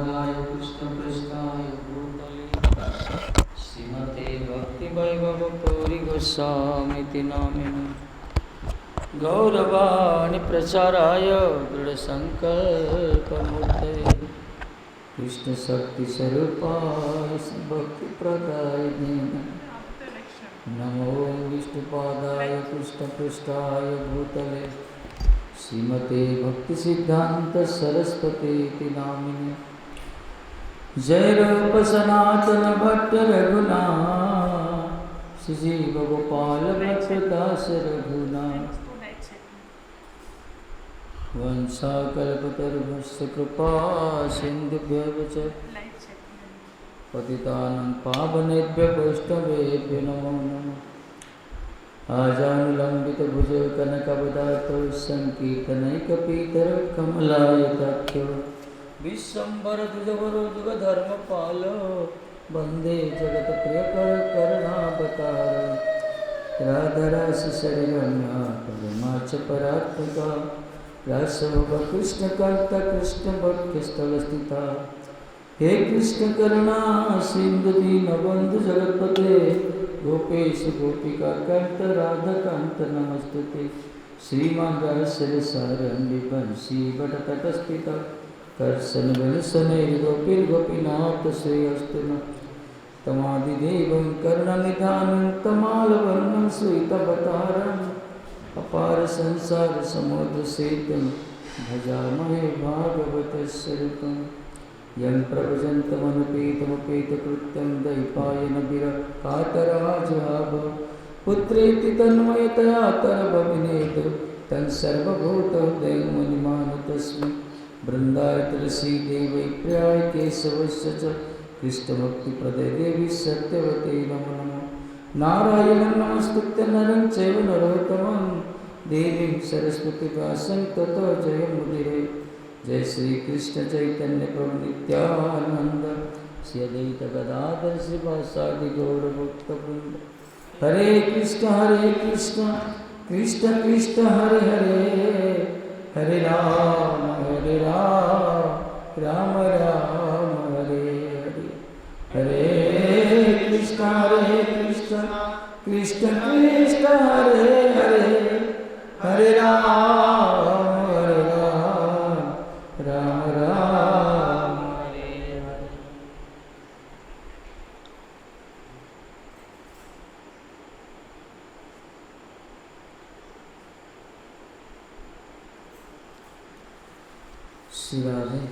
विष्णुपादाय कृष्णपृष्ठाय भूतले श्रीमते भक्तिवैभवगौरी गोस्वामीति नामिने गौरवाणि प्रचाराय दृढसङ्कल्पमूर्तये कृष्णशक्तिस्वरूपाय भक्तिप्रदायिने नमो विष्णुपादाय कृष्णपृष्ठाय भूतले श्रीमते भक्तिसिद्धान्त सरस्वती नामिने जय रूप सनातन भट्ट रघुनाथ श्रीजीव गोपाल भट्टदास रघुनाथ वंशाकल्पतरुभ्यश्च कृपा सिन्धुभ्यः च पतितानां पावनेभ्यो वैष्णवेभ्यो नमो नमः आजानुलम्बितभुजो कनकवदातो सङ्कीर्तनैकपीतरो कमलायताख्यो विश्वम्भरद्विजवरो जुगधर्मपालो वन्दे जगत्प्रियकर करुणावतारो राधराशिशरीरम्या परमा च परात्मिका रासोगकृष्णकान्ता कृष्णभक्तिस्थलस्थिता हे कृष्ण करुणा सिंधु दीनबंधु जगत्पते गोपेश गोपिका कांत राधा कांत नमस्तुते श्रीमान रहस्यसारंगी बंशी बटतटस्थिता कर्सन गणसने गोपीर गोपीनाथ श्रेयस्तुना तमादिदेवं करुणनिधानं तमालवर्णं श्वेतवतारम् अपार संसार समुद्र सेतुं भजामहे भागवतस्वरूपम् यं प्रभजन्तमनुपेतमुपेतकृत्यं दैपायनभिरकातराजहाभ पुत्रेति तन्मयतया तरभविनेत तं सर्वभूतहृदयमुनिमानतस्मै बृन्दाय तुलसीदेवै प्रियाय केशवस्य च कृष्णभक्तिप्रदे देवी सत्यवते नमो नमः नारायणं नमस्कृत्य नरं चैव नरोत्तमं देवीं सरस्वतीं ततो जयमुदीरये जय श्री कृष्ण चैतन्य प्रभु नित्यानंद श्री अद्वैत गदाधर श्रीवासादि गौरभक्तवृंद हरे कृष्ण कृष्ण कृष्ण हरे हरे हरे राम राम राम हरे हरे हरे कृष्ण कृष्ण कृष्ण हरे हरे हरे राम राम राम हरे हरे। श्री राधे।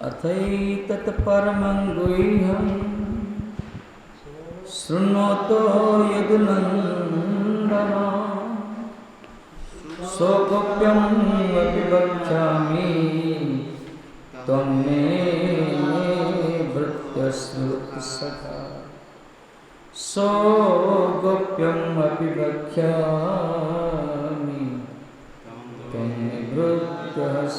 अथैतत्परमं गुह्यं शृणोतो यदुनन्दन सोगोप्यमपि वक्ष्यामि त्वं मे भृत्यश्रुतसखा सोगोप्यमपि वक्ष्यामि त्वं मे भृत्यश्रुतसखा।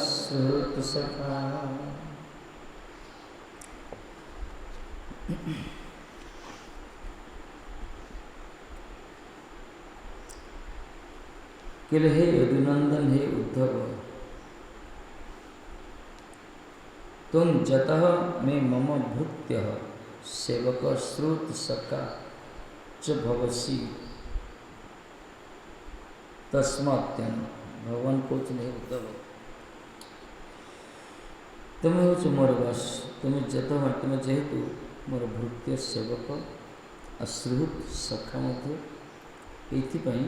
किल हे यदुनंदन हे उद्धव तुम जतः मे मम भृत्य सेवक श्रुत सखा च भवसि तस्मात् भगवान कोच ने उद्धव तुम्हें हो मोर बस तुम्हें जतः तुम्हें जेहेतु मोर भृत्य सेवक अश्रुत सखा मध्य एथिपाई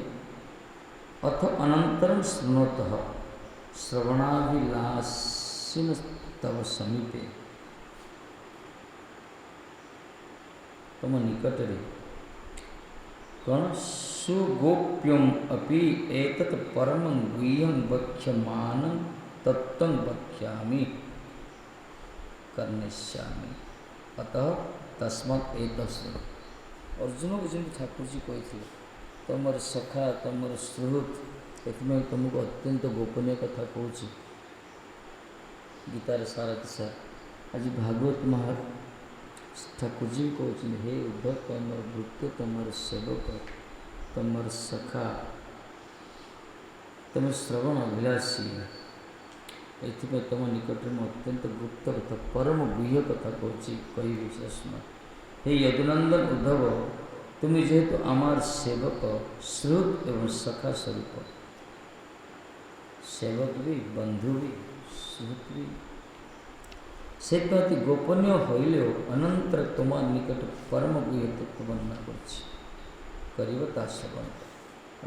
अथ अनंतरं शृणोतः श्रवणाभिलाषिन तव समीपे तुम निकट रे कौन सुगोप्यम अपि एतत् परम गुह्यं वक्ष्यमान तत्त्वं वक्ष्यामि कर्णिष्यामि अतः तस्मात् एतस्य। अर्जुन को जमी ठाकुर जी कही तुमर सखा तुमर सुहृत एथमें तुमको अत्यंत गोपनीय कथा कहूँ गीतार सारा दिशा आज भागवत महा ठाकुर जी कहते हे उद्धव तुमर भृत्य तुमर सेवक तुमर सखा तुम श्रवण अभिलाषी ये तुम निकट में अत्यंत गुप्त कथा परम गुह्य कथा कहूँ कही विशेषण हे यदुनंदन उद्धव तुम जेहेतु आमार सेवक श्रुत एवं सखा स्वरूप सेवक भी बंधु भी श्रुत भी से अति गोपनीय हईले अनंतर तुम निकट परम गुह्य तत्व वर्णना कर श्रवण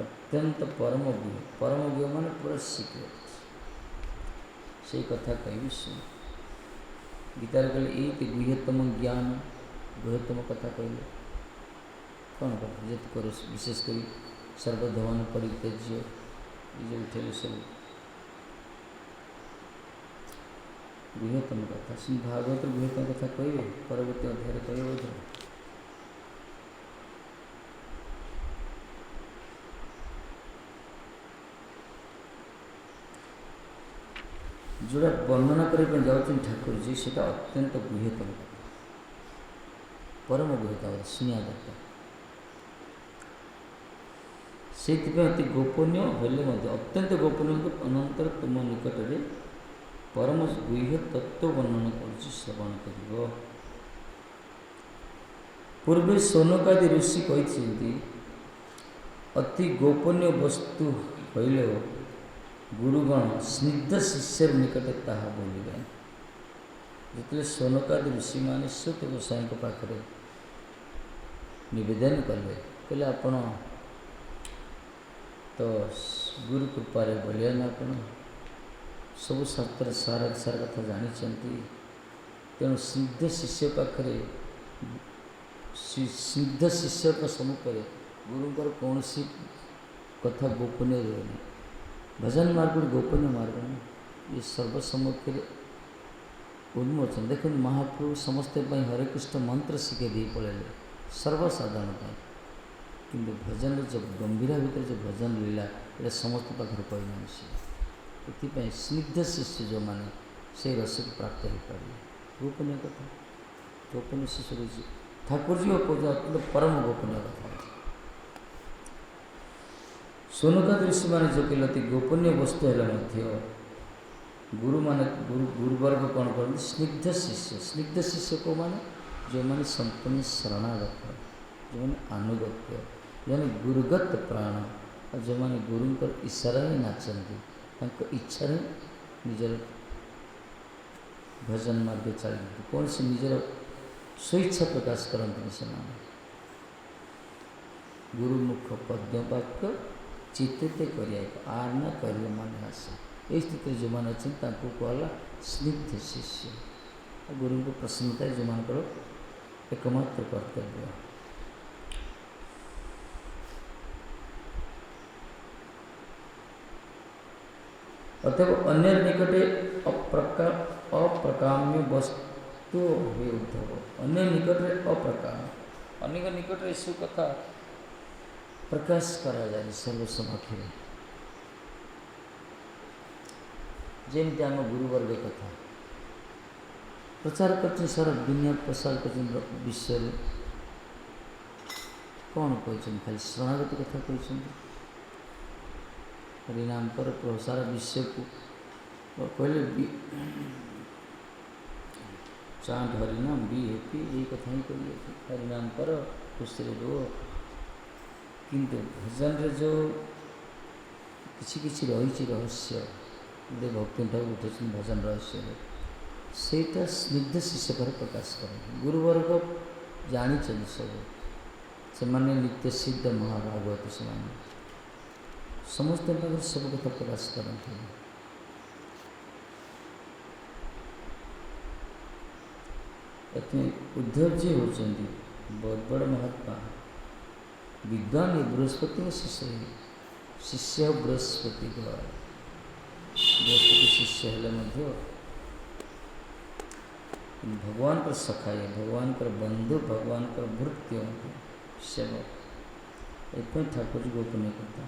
अत्यंत परम गुह्य मान पूरा सिक्रेट से कथा कही सुन गीतार कहले ये गुह्यतम ज्ञान गुह्यतम कथा कहले कौन कर जे कर विशेषकर सर्वधवन परित्यज्य ये उठे सब गुह्यतम कथा श्री भागवत गुह्यतम कथा कहे परवर्ती अध्याय कहे जोड़ा वर्णना करने जाऊँ ठाकुर जी से अत्यंत गुह्यतम कथा परम गुह्यतम शुणा दरकार से अति गोपनीय हेले अत्यंत गोपनीय अनंतर तुम निकट में परम गुह्य तत्व वर्णन कर श्रवण कर पूर्वे सोनकादि ऋषि कहते अति गोपनीय वस्तु हईले गुरुगण स्निग्ध शिष्य निकट ताहा बोलिबे जिते सोनकादि ऋषि माने सुत गोसाई पाखे निवेदन कले कहले आपण तो गुरु कृपारे बोलियान आपण सब शास्त्र सारा सारा कथा जानी तेणु स्निग्ध शिष्य पाखे स्निग्ध शिष्य सम्मुखें गुरुंकर कौन सी कथा गोपनीय रही भजन मार्ग गोपनीय मार्ग ये सर्वसम्मुखें उन्मोचन देखो महाप्रभु समस्ते हरे कृष्ण मंत्र शिखे दी पड़े सर्वसाधारण किंतु भजन जो गंभीर भितर जो भजन लीला ये समस्त पाखे कहना ये स्निग्ध शिष्य जो माने से रस को प्राप्त हो पारे गोपनीय कथा गोपनीय शिष्य ठाकुर जी को अत्यंत परम गोपनीय कथा सोनकाद ऋषि मैंने जो कहते अति गोपनीय वस्तु है गुरु माने गुरुवर्ग कौन करते स्निग्ध शिष्य को माने जो मैंने संपूर्ण शरणागत जो मैंने अनुगत्य यानी गुरुगत प्राण और जो मैंने गुरु इशारा ही नाचती इच्छा निजर भजन मार्ग चलती कौन से निजर स्वेच्छा प्रकाश करते से गुरुमुख पद्म वाक्य चित्ते आर न करिए मन आसे ये स्थित जो मैंने अच्छे कहला स्निग्ध शिष्य गुरु को प्रसन्नता जो मान एकमात्र कर्तव्य अतएव अन्य निकटे अप्रकाम्य वस्तु हे उद्धव अन्य निकटे अप्रकाम्य अन्य निकटे सु कथा प्रकाश करा जाए सर्वसम्मुखें जमती आम गुरुवर्ग कथा प्रचार कर सारा दुनिया प्रसार कर विश्व कौन कहते खाली शरणागत कथा कहते हरिनाम कर सारा विश्व को कहले चांद हरिनाम बी हैप्पी यही कथा ही करिए हरिनाम कर खुशी रो किंतु भजन रे जो किसी किसी रही रहस्य भक्ति ठाकुर उठे भजन रहस्य सेटा स्निग्ध शिष्य पर प्रकाश कर गुरुवर्ग जानी सब से नित्य सिद्ध महाभागवत से समस्त सब कथा प्रकाश करते उद्धव जी होती बहुत बड़ महात्मा विद्वान बृहस्पति शिष्य शिष्य बृहस्पति बृहस्पति शिष्य हेले भगवान पर सखाए भगवान पर बंधु भगवान पर भृत्य सेवक एक ठाकुर जी गोपनीय करता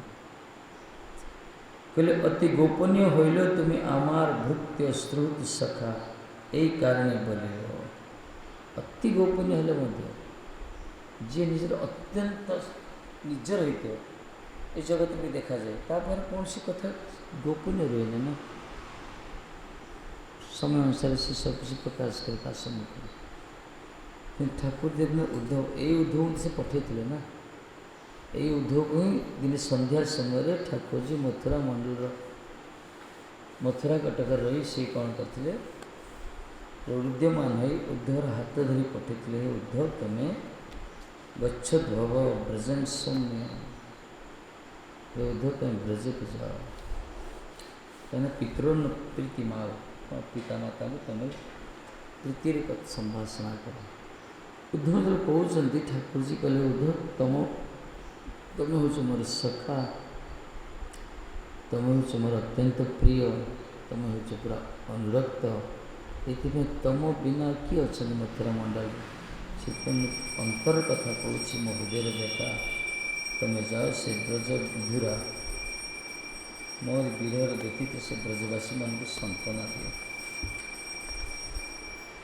कहले अति गोपनीय हईल तुम्हें आमार भृत्य श्रुत सखा यही कारण बोल अति गोपनीय हेले जी निजर अत्यंत निजर होते ये जगत भी देखा जाए तापर कौन सी कथा गोपनीय रहे ना समय अनुसार से सब किसी प्रकाश करता सम्मुख ठाकुर देव ने उद्धव यही उद्धव से पठे ना यही उद्धव को ही दिन संध्या समय ठाकुर जी मथुरा मंडल मथुरा कटक रही सी कौन करते रुद्यमान हो उद्धव हाथ धरी पठे उद्धव तुम्हें गच्छत भव ब्रजन सौम्य उद्धव तुम ब्रज को जाओ कहना पितरों प्रीति माओ पिता माता को तुम प्रीति संभाषण कर उद्धव जो कहते ठाकुर जी कहले उद्धव तुम हूँ मोर सखा तुम हूँ मोर अत्यंत प्रिय तुम हूँ पूरा अनुरक्त ये तुम बिना किए अच्छा मथुरा मंडल से तुम अंतर कथा कहूँ मो हृदय बेटा तुम जाओ से ब्रज विधुरा मोर विरह व्यतीत से ब्रजवासी मान को सांत्वना दिए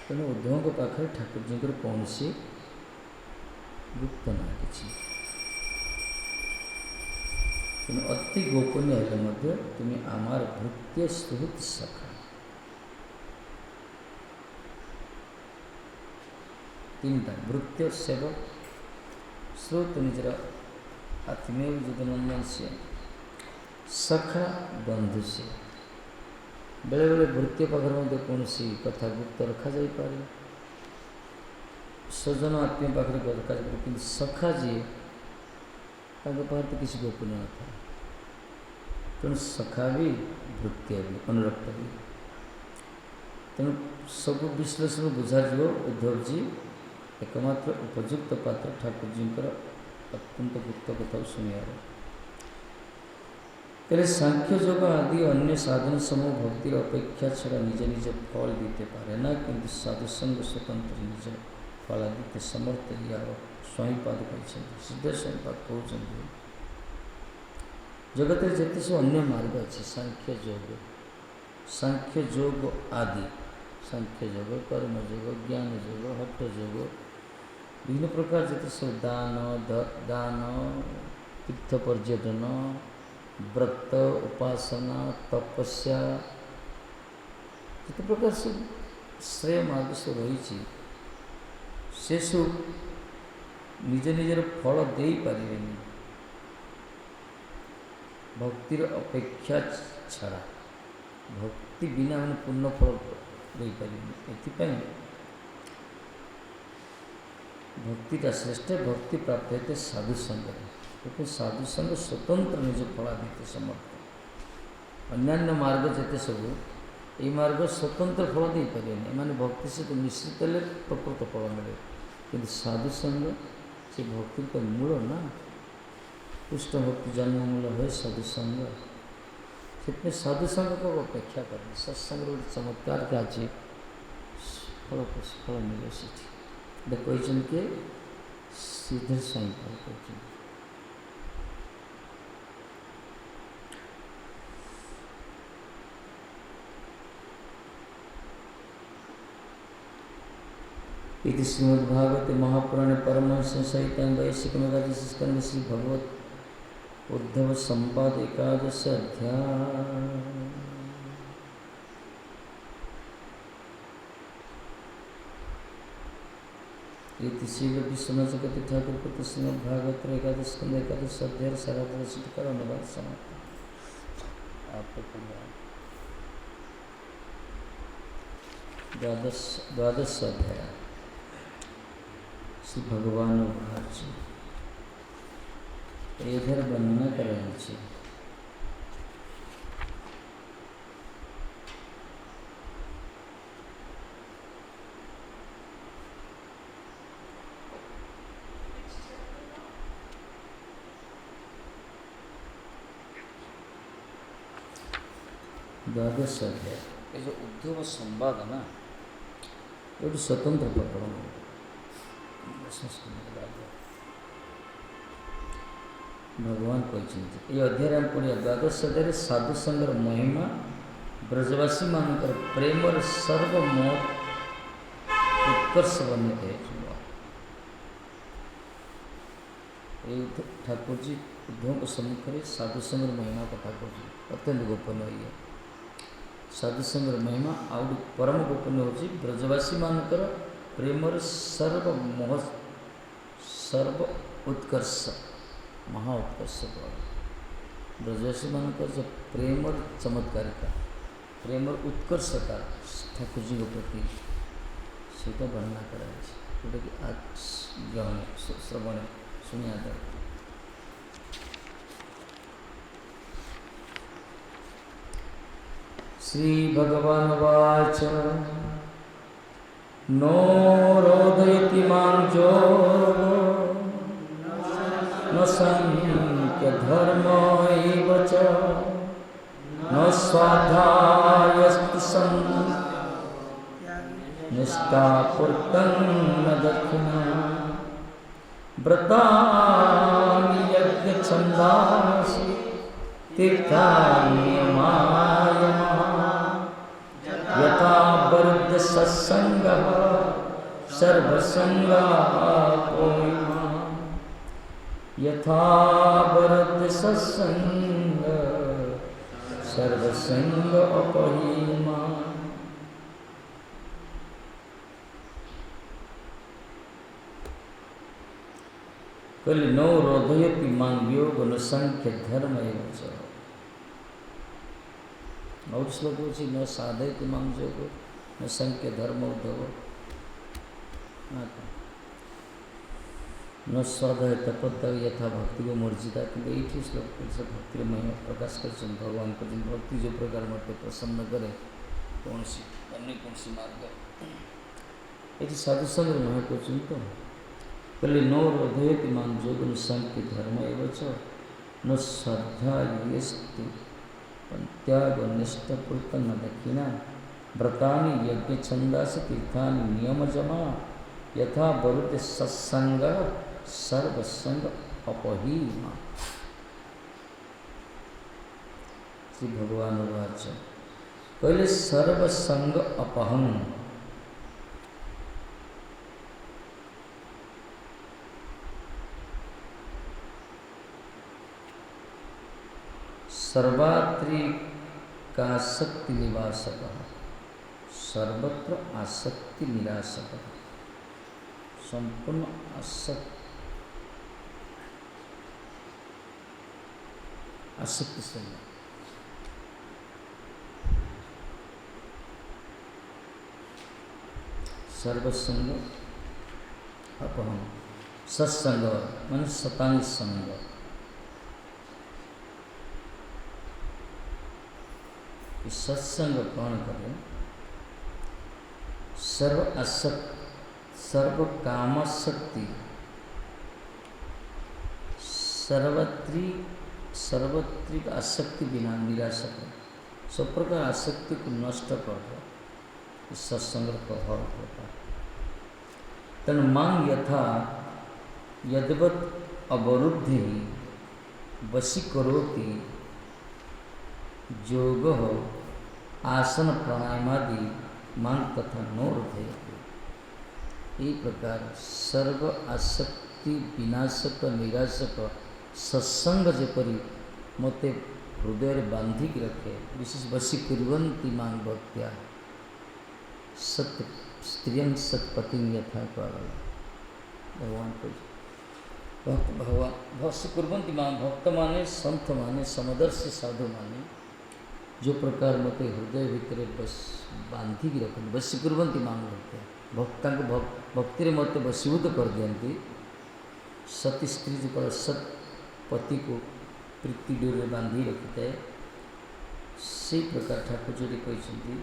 तेणु उद्धव पाखे ठाकुर जी कौन सी गुप्त ना कि अति गोपनीय हेले तुम्हें आमार भृत्य सुहृत सखा तीनटा भृत्य सेवक श्रुत निजर आत्मीय जगनंदन से सखा बंधु से बेले बेले भृत्य पाखे कौन सी कथा गुप्त रखा जा पारे स्वजन आत्मीय पाखे रखा जाए कि सखा जी पाखे तो किसी गोपनीय न था तेणु सखा भी भृत्य भी अनुरक्त भी तेणु सब विश्लेषण बुझा उद्धव जी एकमात्र उपयुक्त पात्र ठाकुर जी अत्यंत गुप्त कथा शुणियार कहले सांख्य योग आदि अन्य साधन समूह भक्तिर अपेक्षा छड़ा निज निज फल दीते पारे ना किंतु साधुसंग स्वतंत्र निज फल दीते समर्थ या स्वामीपाद कहते सिद्ध स्वामीपाद कहते जगत में जिते सब अन्य मार्ग अच्छे सांख्य योग आदि सांख्य योग कर्म योग ज्ञान योग हठ योग विभिन्न प्रकार जिते सब दान तीर्थ पर्यटन व्रत उपासना तपस्या जिते प्रकार सब श्रेय मार्ग सब रही से सब निज निजर फल दे पारे भक्तिर अपेक्षा छड़ा भक्ति बिना मैंने पूर्ण फल दे पारे भक्तिटा श्रेष्ठ भक्ति प्राप्त होते साधु संग क्योंकि साधु संग स्वतंत्र निज फलादित्य समर्थ अन्य मार्ग जिते सब ये मार्ग स्वतंत्र फल दे पारे मैंने भक्ति से तो मिश्रित हेल्ले प्रकृत फल मिले कि साधु संग से भक्ति तो मूल ना पुष्ट भक्ति जन्म मूल है साधु संग से साधु संग को अपेक्षा करें सत्संग गोटे चमत्कार के आज फल फल मिले से कहते सीधे स्वामी कहते इति श्रीमद्भागवते महापुराणे परमहंस संहिता वैशिक मेघादश स्कंद श्री भगवत उद्धव संवाद एकादश अध्याय इति श्री विश्वनाथ चक्रवर्ती ठाकुर कृत श्रीमद्भागवत एकादश स्कंद एकादश अध्याय सारांश कर अनुवाद समाप्त आपको द्वादश अध्याय श्री भगवान इधर वर्णना कर रहे द्वादश अध्याय ये जो उद्धव संवाद ना ये गोटे स्वतंत्र प्रकरण भगवान कहते ये अध्याय आम पढ़िया द्वादश अध्याय साधु संगर महिमा ब्रजवासी मानकर प्रेमर सर्वमोह उत्कर्ष वर्णित है। ठाकुर जी उद्धव को सम्मुखें साधु संगर महिमा कथा कही अत्यंत गोपनीय है। साधु संगर महिमा आउ परम गोपनीय हो ब्रजवासी मानकर प्रेमर सर्वमोह सर्व उत्कर्ष महा उत्कर्ष ब्रजवासी मानकर जो प्रेमर चमत्कारिता प्रेमर उत्कर्षता ठाकुर जी प्रति सीटा वर्णना कराई जोटा कि आज ग्रहण श्रवण शुणिया जाए। श्री भगवान वाच नो रोदयति मां जोगो न संख्य धर्म एव च न स्वाध्यायस्तु निष्ठापूर्तं न दक्षिणा व्रतानि यज्ञछन्दांसि तीर्थानि नियमायमः यथा वरुद्ध सत्संगः सर्वसंगापोहिमा यथा वरुद्ध सत्संग सर्वसंग अपहिमा। कहले नौ रोधयति मां योग न संख्य धर्म एवं च और श्लोक होची न साधयति मां योग न संख्य धर्म उद्धव न स्वाध्याय तपत्ता यथा भक्ति को मर्जिता कि ये श्लोक से भक्ति महिमा प्रकाश कर भगवान को भक्ति जो प्रकार मत प्रसन्न करे कौन सी अन्य कौन सी मार्ग ये साधु संग महा को चिंता कहले नो रोधयति मां योग न संख्य धर्म एवं च न स्वाध्यायस्तु त्याग निष्ठपूर्त न दक्षिणा व्रतानि यज्ञ छंदासि तीर्थानि नियम जमा यथा वरुते सत्संग सर्वसंग अपहिमा। श्री भगवान वाच कहले सर्वसंग अपहं सर्वात्रिकासक्ति निवासक सर्वत्र आसक्ति निरासक संपूर्ण आसक्ति से सर्वसंग अपहम सत्संग मान सतानी संग सत्संग कौन करे सर्व कामशक्ति सर्वत्रिक आसक्ति बिना निराशक सब प्रकार आसक्ति को नष्ट कर दो इस सत्संग का फल होता। तन मांग यथा यद्वत अवरुद्धि वशीकरोति योग आसन प्राणायामादि मांग तथा नो हृदय ये प्रकार सर्व आसक्ति विनाशक निराशक सत्संग जेपरी मते हृदय बांधिक रखे विशेष वशीकुर्वन्ति मां भक्त्या सत्य स्त्रियं सत्पति यथा कहा भगवान को भगवान वशीकुर्वन्ति मां भक्त माने संत माने समदर्शी साधु माने जो प्रकार मते हृदय भितर बस बांधिक रखते वशीकुर्वन्ति मां भक्त्या भक्ता को भक्ति मत वशीभूत कर दियंती सती स्त्री जो पर सत पति को प्रीति डोरे बांधी रखी है से प्रकार ठाकुर जी कहते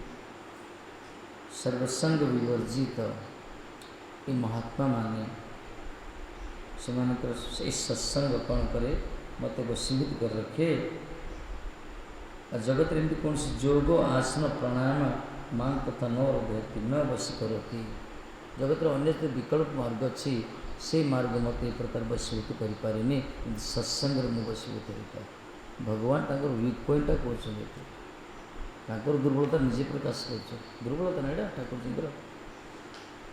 सर्वसंग विवर्जित ये महात्मा माने से सत्संग कौन करे मत वशीभूत कर रखे और जगत एमती कौन योग आसन प्राणायाम मां तथा न रोधती न वशीकरोति जगत अन्य विकल्प मार्ग अच्छी से मार्ग मत ए प्रकार वशीभूत करें सत्संग मुझे वशीभूत होता भगवान तांकर वीक पॉइंटा कहते दुर्बलता निजे प्रकाश कर दुर्बलता ना ठाकुर जी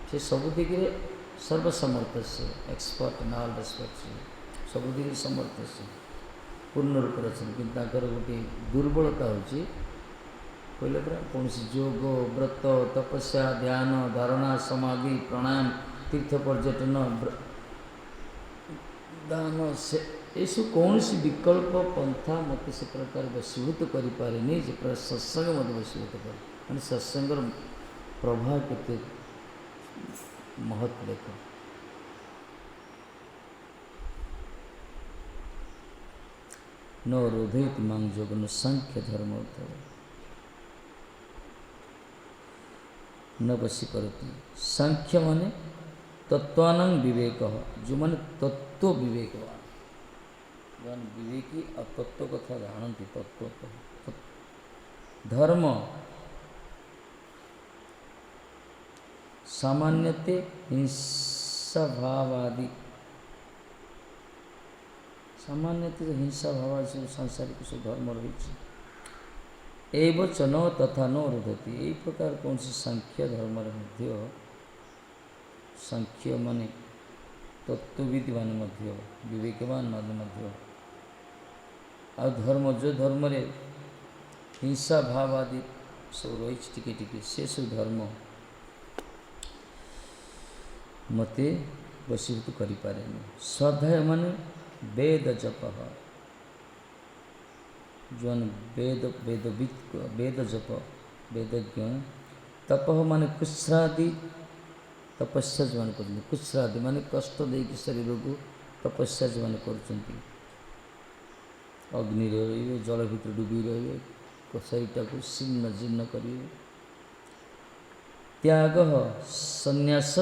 से सब दिग्रे सर्वसमर्थ से एक्सपर्ट ना ऑल रेस्पेक्ट से सब दिग्रे समर्थ से पूर्ण रूप अच्छे कि गोटे दुर्बलता हूँ कहले परा कौन योग व्रत तपस्या ध्यान धारणा समाधि प्राणायाम तीर्थ पर्यटन दान से यू कौन विकल्प पंथा मत से प्रकार वशीभूत करें जे प्रकार सत्संग मत वशीभूत करे मैंने सत्संग प्रभाव के महत्व देख न रोधयति मां योग न सांख्य धर्म न वशीकरोति सांख्य माने तत्वानं विवेक जो माने तत्व विवेकवान जो विवेकी और तत्व कथा जानती तत्व धर्म सामान्यते हिंसा भावादि सामान्यते हिंसा भाव से सांसारिक सब धर्म रही एवं च न तथा न रोधती यही प्रकार कौन सी सांख्य धर्म मध्य सांख्य माने तत्वविद मान मध्य विवेकवान मान मध्य आ धर्म जो धर्म रे हिंसा भाव आदि सब रही टिके टिके से सब धर्म मते वशीभूत करें स्वाध्याय माने वेद जप जो वेद वेद जप वेदज्ञ तप माने कुश्रादि तपस्या जो मैंने कर कुश्रादि माने कष्ट दे शरीर को तपस्या जो मैंने कर अग्नि रे जल भीतर डूबी रे शरीर को शीर्ण जीर्ण करेंगे त्याग संन्यास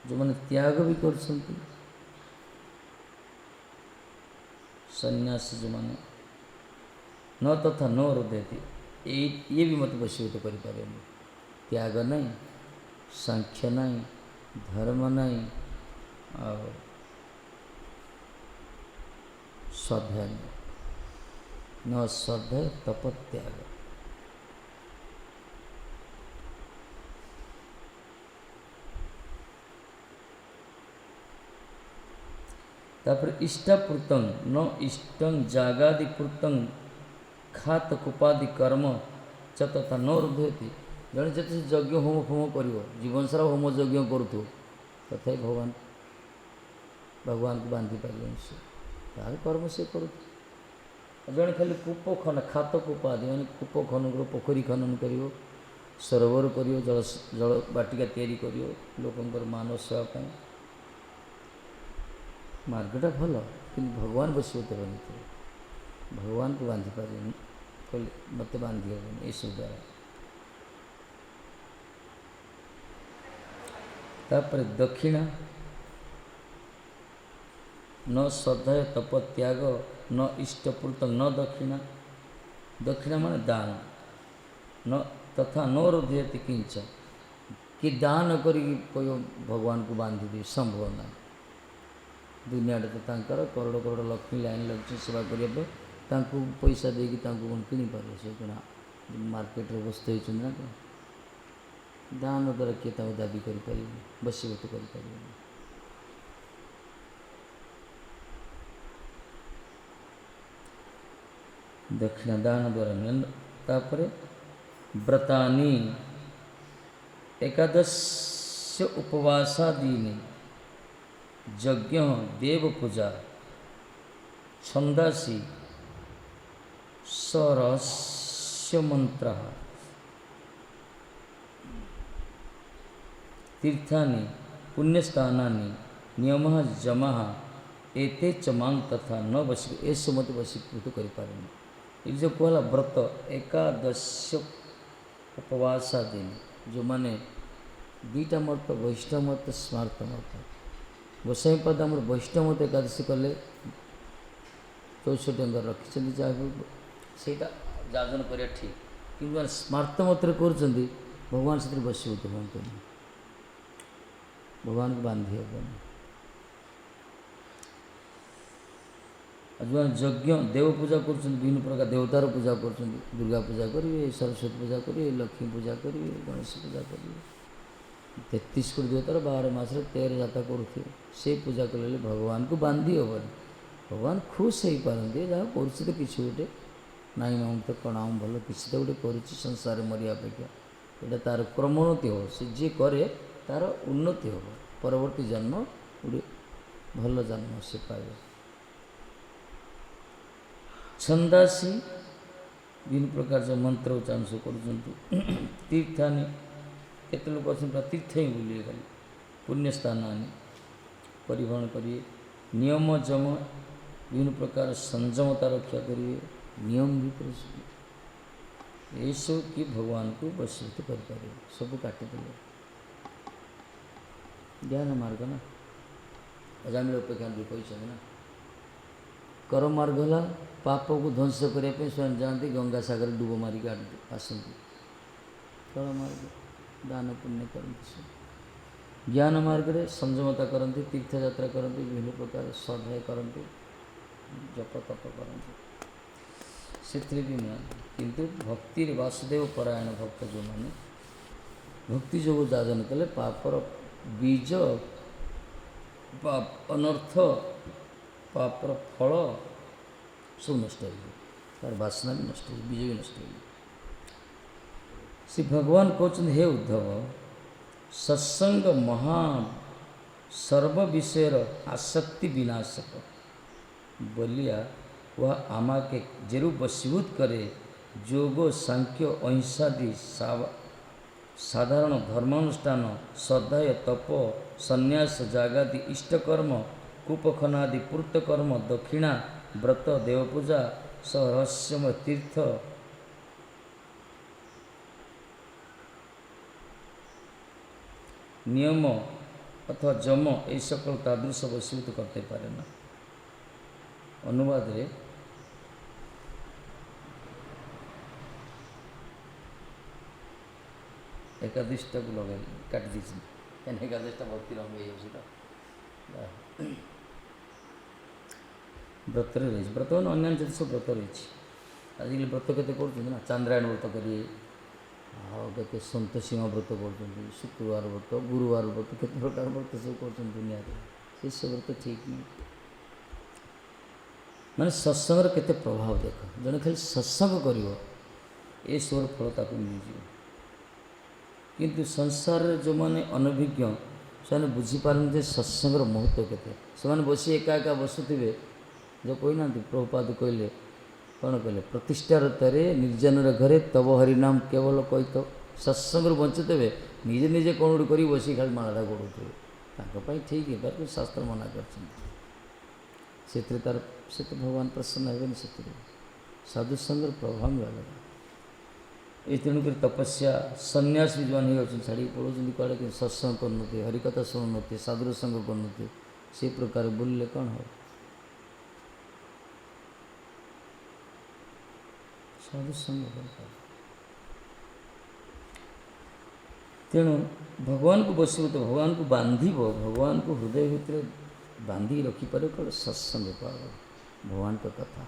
जो मैंने त्याग भी कर संन्यास जो माने न तथा न रोधयति ये भी मत वशीभूत करें त्याग नहीं सांख्य नहीं धर्म नहीं और स्वाध्याय न स्वाध्याय तप त्याग तापर इष्टापूर्तं न इष्टं जागादि पूर्तं खात कुपादि कर्म च तथा न रोधयति जड़े जिते यज्ञ होम फोम कर जीवन सारा होम यज्ञ करूँ तथा भगवान भगवान को बांधि पारे से तार कर्म से कर जड़े खाली कूप खन खात कुपादि मैंने कूप खनन कर पोखरी खनन कर सरोवर कर जल जल बाटिका तैयारी कर लोकंर मान सेवाई मार्गटा भल कि भगवान वशीभूत बनी भगवान को बांधि पारे कहले मत बांधि हेन ये सब द्वारा तापर दक्षिणा न श्रद्धा तप त्याग न इष्टपूर्त न दक्षिणा दक्षिणा माने दान न तथा न रोधयति किंच कि दान करी भगवान को बांधि दे संभव ना दुनिया तो तांकर करोड़ करोड़ लक्ष्मी लाइन लगे सेवा करने पैसा देकी किणी पारे से कौन मार्केट रे बस्ते होती ना क्या दान द्वारा किए दाबी कर वशीभूत कर दक्षिणा दान द्वारा तापर व्रतानी एकादश उपवासादीनि यज्ञ देव पूजा छंदासी सरस्य मंत्र तीर्थानि पुण्यस्थानानि नियम जमा एते च मांग तथा न वशी ऐसे मत वशीभूत करें ये जो कहला व्रत एकादश उपवासादि जो माने दुईटा मत वैष्णव मत स्मार्त मत गोसाई पद आम वैष्णव मत एकादशी कले 64 अंग रखी चाहे ସେଇଟା ଯାଜନ କରିବା ଠିକ୍। କିନ୍ତୁ ସ୍ମାର୍ତ ମତରେ କରୁଛନ୍ତି, ଭଗବାନ ସେଥିରେ ବଶୀଭୂତ ହୁଅନ୍ତୁନି, ଭଗବାନଙ୍କୁ ବାନ୍ଧି ହେବନି। ଆଉ ଯେଉଁମାନେ ଯଜ୍ଞ ଦେବ ପୂଜା କରୁଛନ୍ତି, ବିଭିନ୍ନ ପ୍ରକାର ଦେବତାର ପୂଜା କରୁଛନ୍ତି, ଦୁର୍ଗା ପୂଜା କରିବେ, ସରସ୍ୱତୀ ପୂଜା କରିବେ, ଲକ୍ଷ୍ମୀ ପୂଜା କରିବେ, ଗଣେଶ ପୂଜା କରିବେ, 33 କୋଟି ଦେବତାର 12 ମାସରେ 13 ଯାତ୍ରା କରୁଥିବେ। ସେ ପୂଜା କଲେ ଭଗବାନଙ୍କୁ ବାନ୍ଧି ହେବନି। ଭଗବାନ ଖୁସି ହେଇପାରନ୍ତି, ଯାହା କରୁଛି ତ କିଛି ଗୋଟେ, ନାଇଁ ମୁଁ ତ କ'ଣ ଭଲ କିଛି ତ ଗୋଟେ କରୁଛି ସଂସାରରେ ମରିବା ଅପେକ୍ଷା, ଏଇଟା ତା'ର କ୍ରମୋନ୍ନତି ହେବ। ସେ ଯିଏ କରେ ତା'ର ଉନ୍ନତି ହେବ, ପରବର୍ତ୍ତୀ ଜନ୍ମ ଗୋଟେ ଭଲ ଜନ୍ମ ସେ ପାଇବ। ଛନ୍ଦାସୀ ବିଭିନ୍ନ ପ୍ରକାର ଯେଉଁ ମନ୍ତ୍ର ଉଚ୍ଚାରଣ ସବୁ କରୁଛନ୍ତି। ତୀର୍ଥାନି, କେତେ ଲୋକ ଅଛନ୍ତି ପୁରା ତୀର୍ଥ ହିଁ ବୁଲିବେ, ଖାଲି ପୁଣ୍ୟସ୍ଥାନ ଆଣି ପରିଭ୍ରମଣ କରିବେ। ନିୟମ ଯମ, ବିଭିନ୍ନ ପ୍ରକାର ସଂଯମତା ରକ୍ଷା କରିବେ, ନିୟମ ଭିତରେ ଏସବୁ କି ଭଗବାନଙ୍କୁ ବଶୀଭୂତ କରିପାରିବେ, ସବୁ କାଟିଦେଲେ। ଜ୍ଞାନ ମାର୍ଗ ନା, ଅଜାମିଳ ଅପେକ୍ଷା ବି କହିଛନ୍ତି ନା। କର ମାର୍ଗ ହେଲା ପାପକୁ ଧ୍ୱଂସ କରିବା ପାଇଁ ସ୍ୱୟଂ ଯାଆନ୍ତି, ଗଙ୍ଗା ସାଗରରେ ଡୁବ ମାରିକି ଆସନ୍ତି। କର ମାର୍ଗ ଦାନ ପୁଣ୍ୟ କରନ୍ତି ସବୁ। ଜ୍ଞାନ ମାର୍ଗରେ ସଂଯମତା କରନ୍ତି, ତୀର୍ଥଯାତ୍ରା କରନ୍ତି, ବିଭିନ୍ନ ପ୍ରକାର ସ୍ୱାଧ୍ୟାୟ କରନ୍ତି, ଜପ ତପ କରନ୍ତି, ସେଥିରେ ବି ନୁହେଁ। କିନ୍ତୁ ଭକ୍ତିରେ ବାସୁଦେବ ପରାୟଣ ଭକ୍ତ ଯେଉଁମାନେ ଭକ୍ତି ଯୋଗ ଯାଜନ କଲେ, ପାପର ବୀଜ, ଅନର୍ଥ, ପାପର ଫଳ ସବୁ ନଷ୍ଟ ହେଇଯିବ, ତାର ବାସନା ବି ନଷ୍ଟ ହେଇଯିବ, ବୀଜ ବି ନଷ୍ଟ ହେଇଯିବ। ସେ ଭଗବାନ କହୁଛନ୍ତି, ହେ ଉଦ୍ଧବ, ସତ୍ସଙ୍ଗ ମହାନ सर्व विषयर आसक्ति विनाशक बोलिया वह आमा के जरूर वशीभूत करे। जोग सांख्य अहिंसादि साधारण धर्मानुष्ठान श्रद्धाय तप संन्यास जागादि इष्टकर्म कूपखनादि पूर्तकर्म दक्षिणा व्रत देवपूजा सहरहस्यमय तीर्थ नियम अथवा जम ये सकल तादृश वशीभूत करते पारे ना। अनुवाद रे एकादशटा को लगे काट दीजिए, क्या एकादशटा भक्ति रंग व्रत रही व्रत अन्य जति सब व्रत रही आजिकल व्रत के ना चांद्रायण व्रत करिए के सन्तोषीमा व्रत कर शुक्रवार व्रत गुरुवार व्रत केते प्रकार व्रत सब कर दुनिया से सब व्रत ठीक नहीं। माने सत्संग केते प्रभाव देख जड़े खाली सत्संग कर सब फल ताक मिल किंतु संसार जो मैंने अनभिज्ञ से बुझीपारे सत्संग महत्व के बसी एका एका बसुवे जो कहना प्रभुपाद कहले कौन कहले प्रतिष्ठारतर निर्जन घरे तब हरिनाम केवल कही तो सत्संग बंचित हे निजे निजे कौन गोटे कर बस खाली मालाटा गोड़े ठीक है पर शास्त्र मना कर तार से तो भगवान प्रसन्न हे से साधुसंग प्रभाव मिला ये तेणुक तपस्या सन्यास भी जो अच्छे छाड़ी पड़ों कड़े कि सत्संग कर हरिकथा शुणुन साधु संग कर से प्रकार बोलने कौन हो साधु संग तेणु भगवान को बसीभूत भगवान को बांध भगवान को हृदय भितर बांधिक रखिपार कौन सत्संग पाव भगवान का कथा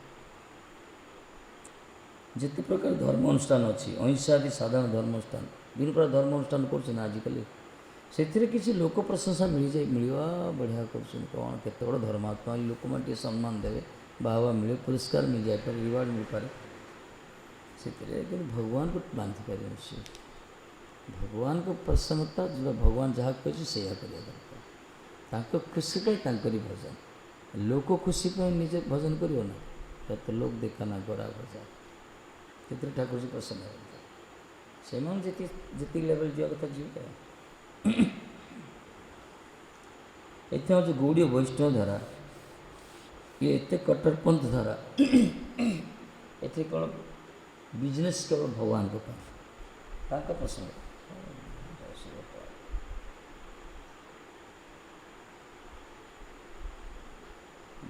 जिते प्रकार धर्म अनुष्ठान अच्छी अहिंसा आदि साधारण धर्म अनुष्ठान विभिन्न प्रकार धर्म अनुष्ठान कर आजिकल से किसी लोक प्रशंसा मिल जाए मिलवा बढ़िया कर कौन केत बड़ धर्मात्मा लोक मैंने सम्मान देवे बाहवा मिले पुरस्कार मिल जाए पारे रिवार्ड मिल पाए से भगवान को बांधि पारे से भगवान को प्रसन्नता जो भगवान जहाँ कहे से दरकार खुशी पर भजन लोक खुशी पर निजे भजन करो ना तो लोक देखा ना गड़ा भजा कितने ठाकुर जी प्रसन्न होते से लेवल जा कथा जीव इतना जो गौड़ी वैष्णव धारा ये एत कट्टरपंथ धारा ये कौन बिजनेस केवल भगवान को प्रसन्न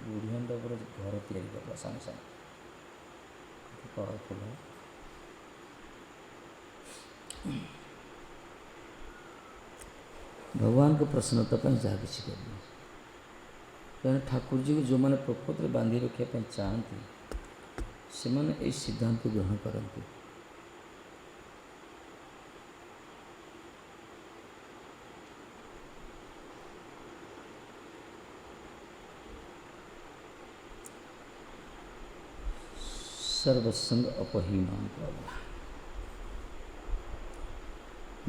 बुढ़िया पर घर तैयारी करला सागे सागे पावरफुल है। भगवान को प्रसन्नता पर जहाँ किसी करनी तेणु ठाकुर जी को जो मैंने प्रकृति में बांधि रखा चाहती से मैंने यही सिद्धांत को ग्रहण करती। सर्वसंग अपहीमान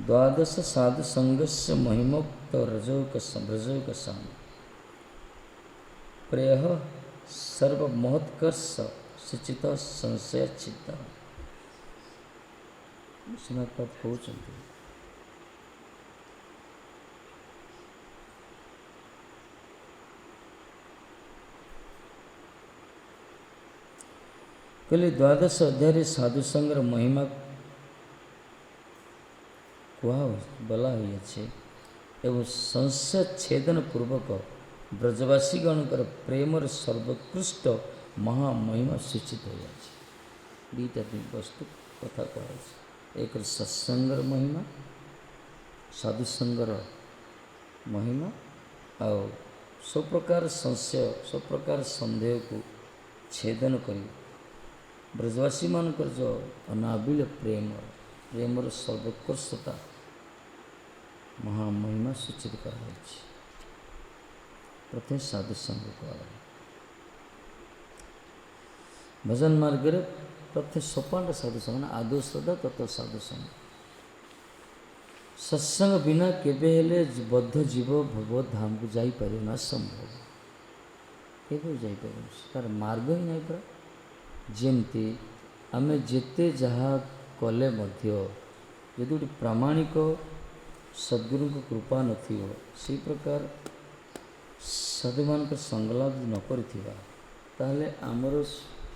द्वादश साधु संगस्य महिमोक्त रजोक साम प्रेय सर्वमहत्कर्ष सिचित संशय चित्त कहते कहले द्वादश अध्याय साधु संगर महिमा कहा बला एवं संशय छेदन पूर्वक ब्रजवासी गणकर प्रेमर सर्वोत्कृष्ट महामहिमा सूचित हो जाए। दुईटा वस्तु कथा कह एक सत्संगर महिमा साधुसंगर महिमा और सब प्रकार संशय सब प्रकार संदेह को छेदन करी ब्रजवासी मानकर जो अनाबिल प्रेमर सर्वोत्कृष्टता महामहिमा सूचित कराई। प्रत्येक साधुसंग कह भजन मार्ग प्रत्येक सोपान साधुसंग आदौ श्रद्धा तत्व साधुसंग सत्संग बिना केबे हेले बद्ध जीव भगवत धाम को जापर ना संभव केबे जापर तार मार्ग ही नहीं पड़ा। जमती आमे जेते जहाँ कले मध्य यदि गोटे प्रामाणिक सद्गुरु को कृपा नथी से प्रकार साधु मान संगलाभ न करें आमर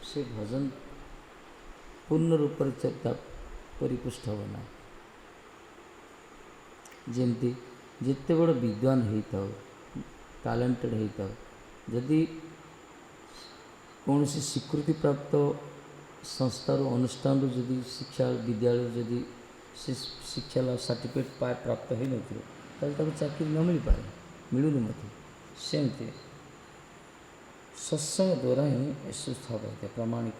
से भजन पूर्ण रूप से परिपुष्ट होना। जमती जिते बड़ विद्वान होता टैलेंटेड होता जदि कौन सी स्वीकृति प्राप्त संस्थार अनुष्ठान जदि शिक्षा विद्यालय जदि शिक्षा सर्टिफिकेट प्राप्त हो न चाकरी न मिल पाए मिलूनी मत सेमती सत्संग द्वारा ही सुस्थाप होता प्रामाणिक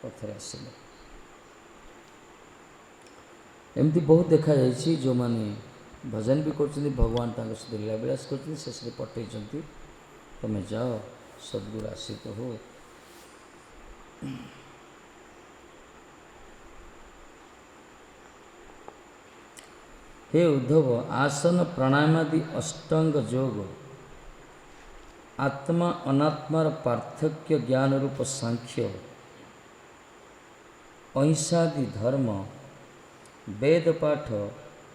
पथर आसिले एमती बहुत देखा जाइए जो माने भजन भी कर भगवान सहित लीलाविलास कर शेष पठे तुम्हें जाओ सद्गुरु आश्रित हो। हे उद्धव आसन प्राणायामादि अष्टांग योग आत्मा अनात्मार पार्थक्य ज्ञान रूप सांख्य अहिंसादि धर्म वेद पाठ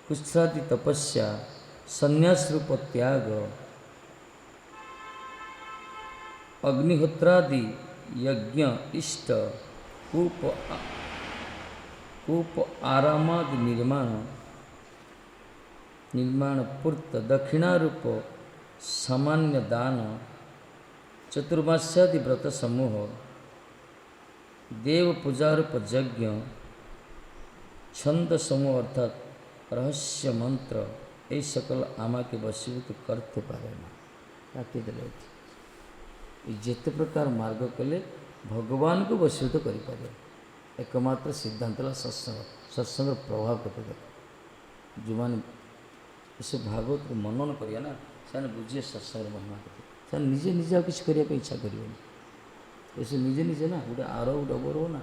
कुशादि तपस्या संन्यास रूप त्याग अग्निहोत्रादि यज्ञ इष्ट कूप आरामादि निर्माण पूर्त दक्षिणारूप सामान्य दान चतुर्मास्यादि व्रत समूह देव पूजारूप यज्ञ छंद समूह अर्थात रहस्य मंत्र ये सकल आमा के वशीभूत करते पारे ना काटिदेले जेते प्रकार मार्ग कले भगवान को वशीभूत करें एकमात्र सिद्धांत सत्संग सत्संग प्रभाव कते देख जो मैंने इसे भागवत को मनन करिए ना से बुझे सत्संग महिमा कते से निजे निजे आ किसी करने इच्छा करें ऐसे निजे निजे ना गोटे आर गोटे अबर हो ना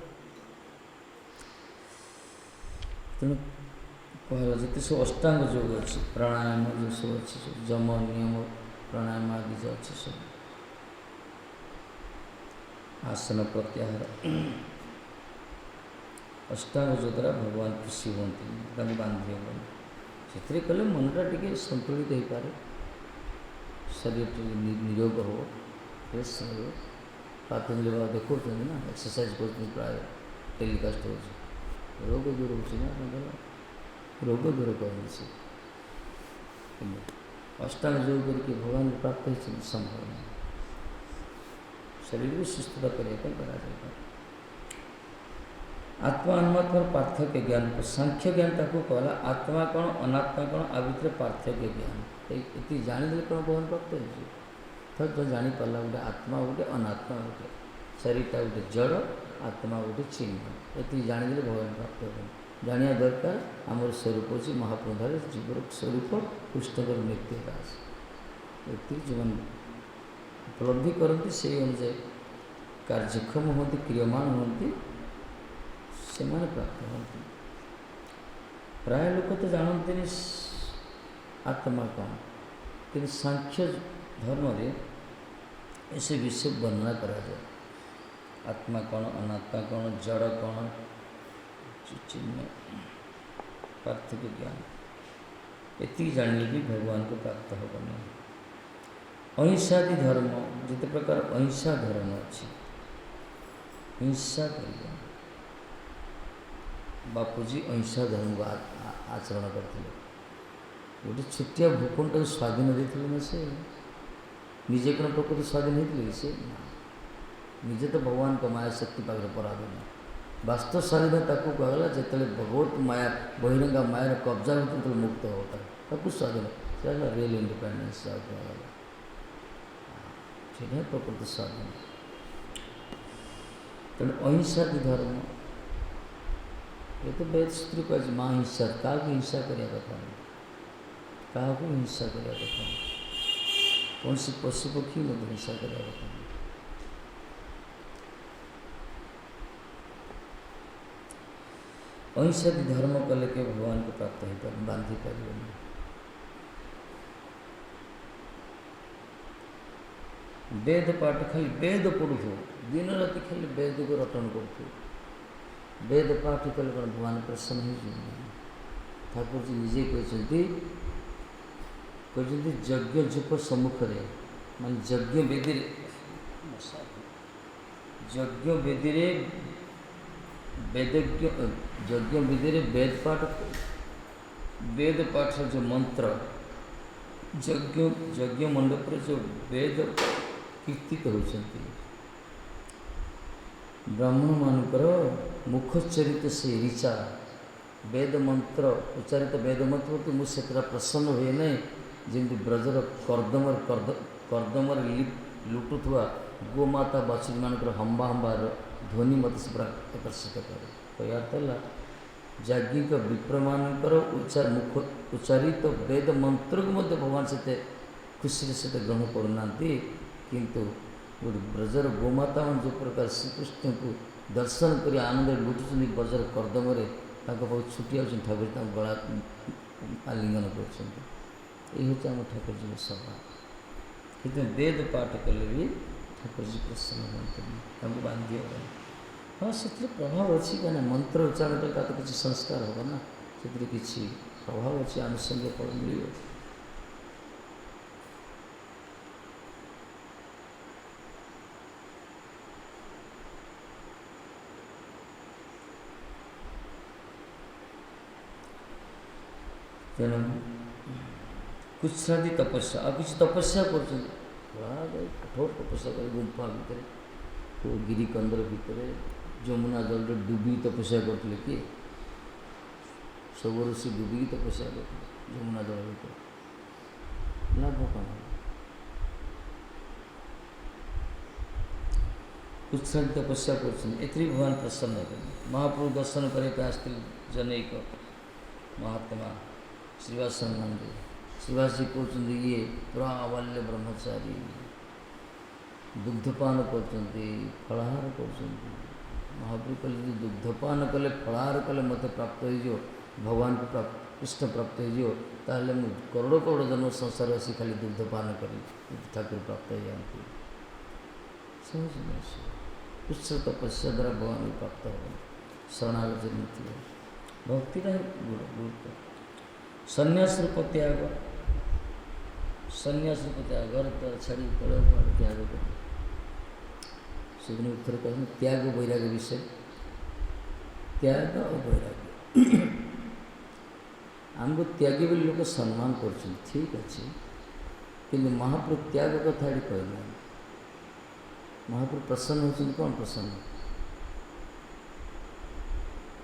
तेणु कहला जिते सब अष्टांग योग अच्छी प्राणायाम जो सब अच्छी जम नियम प्राणायाम आदि जो अच्छी सब आसन प्रत्याहार अष्टांग योग द्वारा भगवान खुशी हमें बांधि हे से कले मनटा टे संतुलित हो पाए शरीर निरोग हो फ्रेश रहा पतंजलि बाबा देखते ना एक्सरसाइज कर प्राय टेलीकास्ट हो रोग दूर हो रोग दूर कर अष्टांग योग करके भगवान को प्राप्त हो संभव नहीं शरीर को सुस्थता करने करा जाए आत्मा अनात्मा पार्थक्य ज्ञान को सांख्य ज्ञान ताको कहला आत्मा कौन अनात्मा कौन आ भितर पार्थक्य ज्ञान ये जाणीदे कौन भगवान प्राप्त हो थर तो जापारा गोटे आत्मा गोटे अनात्मा गोटे शरीरटा गोटे जड़ आत्मा गोटे चिन्ह ये जाणीदे भगवान प्राप्त हो जाना दरकार आमर स्वरूप अच्छे महाप्रधान जीवर स्वरूप पुस्तकर नित्य दास ये जो उपलब्धि करती से अनुसार कार्यक्षम होती क्रियमाण होती से प्राप्त होती प्राय लोक तो जानते आत्मा कौन कि सांख्य धर्म रे ऐसे विषय वर्णना करा जाए आत्मा कौन अनात्मा कौन जड़ कौन चिन्ह पार्थक्य ज्ञान ये जानने भी भगवान को प्राप्त होगा नहीं। अहिंसादि धर्म जिते प्रकार अहिंसा धर्म अच्छी हिंसा कर बापूजी अहिंसा धर्म को आचरण करते गोटे छुट्टिया भूखंड को स्वाधीन देते ना से निजे कौन प्रकृति स्वाधीन होते से निजे तो भगवान का माया शक्ति पाखे पराधीन वास्तव स्वाधीनता को कहला जिते भगवत माया बहिरंगा माया कब्जा होता तो मुक्त होता है तब स्वाधीन से रियल इंडिपेंडेंस से प्रकृति स्वाधीन तेणु अहिंसा धर्म ये तो वेद सूत्र कह माँ हिंसा क्या हिंसा करने कथा क्या हिंसा करने कथा कौन सी पशु पक्षी मत हिंसा करने कथा अहिंसा धर्म कले के भगवान को प्राप्त हो पार बांधि पार वेद पाठ खाली वेद पढ़ु दिन राति खाली वेद को रटन करू वेद पाठ कले कौन भगवान प्रसन्न हो ठाकुर जी निजे कहते यज्ञ जूप सम्मुखें मान यज्ञ वेदी यज्ञ वेदी वेदज्ञ यज्ञ विधि वेद पाठ जो मंत्र यज्ञ मंडप जो वेद कीर्तित होती ब्राह्मण मानकर मुखोच्चरित से ऋचा वेद मंत्र उच्चारित वेद मंत्र तो मुझे प्रसन्न हुए ना जमी ब्रजर कर्दमर लुटुवा गोमाता बाछुरी मानकर हंबा हंबार ध्वनि मत से पूरा आकर्षित करे कहला याज्ञिक विप्र मानकर मुख उच्चारित वेद मंत्र को मध्य भगवान से खुशी से ग्रहण करना किंतु गोटे ब्रजर गोमाता मान जो प्रकार श्रीकृष्ण को दर्शन कर आनंद लुटुच्च ब्रजर कर्दम पाक छुटी आउट ठाकुर गला आलिंगन कर आम ठाकुर जी सभा कि वेद पाठ कले भी ठाकुर जी प्रसन्न हमें बांधी होगा हाँ से प्रभाव अच्छी क्या मंत्र उच्चारण का तो किसी संस्कार होगा ना से किसी प्रभाव अच्छी आनुषंगिक फल मिले तेणु कुछ आदि तपस्या आ किसी तपस्या कर कठोर तपस्या कर गुंफा भितर तो गिरिकंदर भितर जमुना जल डुबी तपस्या करते किए सब ऋषि डुबी तपस्या करते जमुना जल भितर लाभ कौन कुछ आदि तपस्या कर भगवान प्रसन्न हो महाप्रभु दर्शन करने आसते जनैक महात्मा श्रीवास नंदी श्रीवास जी कहते ये पूरा आबाल्य ब्रह्मचारी दुग्धपान कर फलाहार कर महाप्रभु कहले दुग्धपान कले फलाहार कले मत प्राप्त हो भगवान को प्राप्त कृष्ण प्राप्त हो ताहले मु करोड़ करोड़ जन्म संसार आसी खाली दुग्धपान करी ठाकुर प्राप्त हो जाती समझ कुछ तपस्या द्वारा भगवान को प्राप्त हो शरणागत नीति भक्ति का गुरुत्व संन्यास रूप त्याग घर तर छाड़ी त्याग कर उत्तर कह त्याग वैराग्य विषय त्याग और वैराग्य आमको त्यागी बोली लोग सम्मान कर ठीक अच्छे कि महाप्रभु त्याग कथा ये कहना महाप्रभु प्रसन्न होती कौन प्रसन्न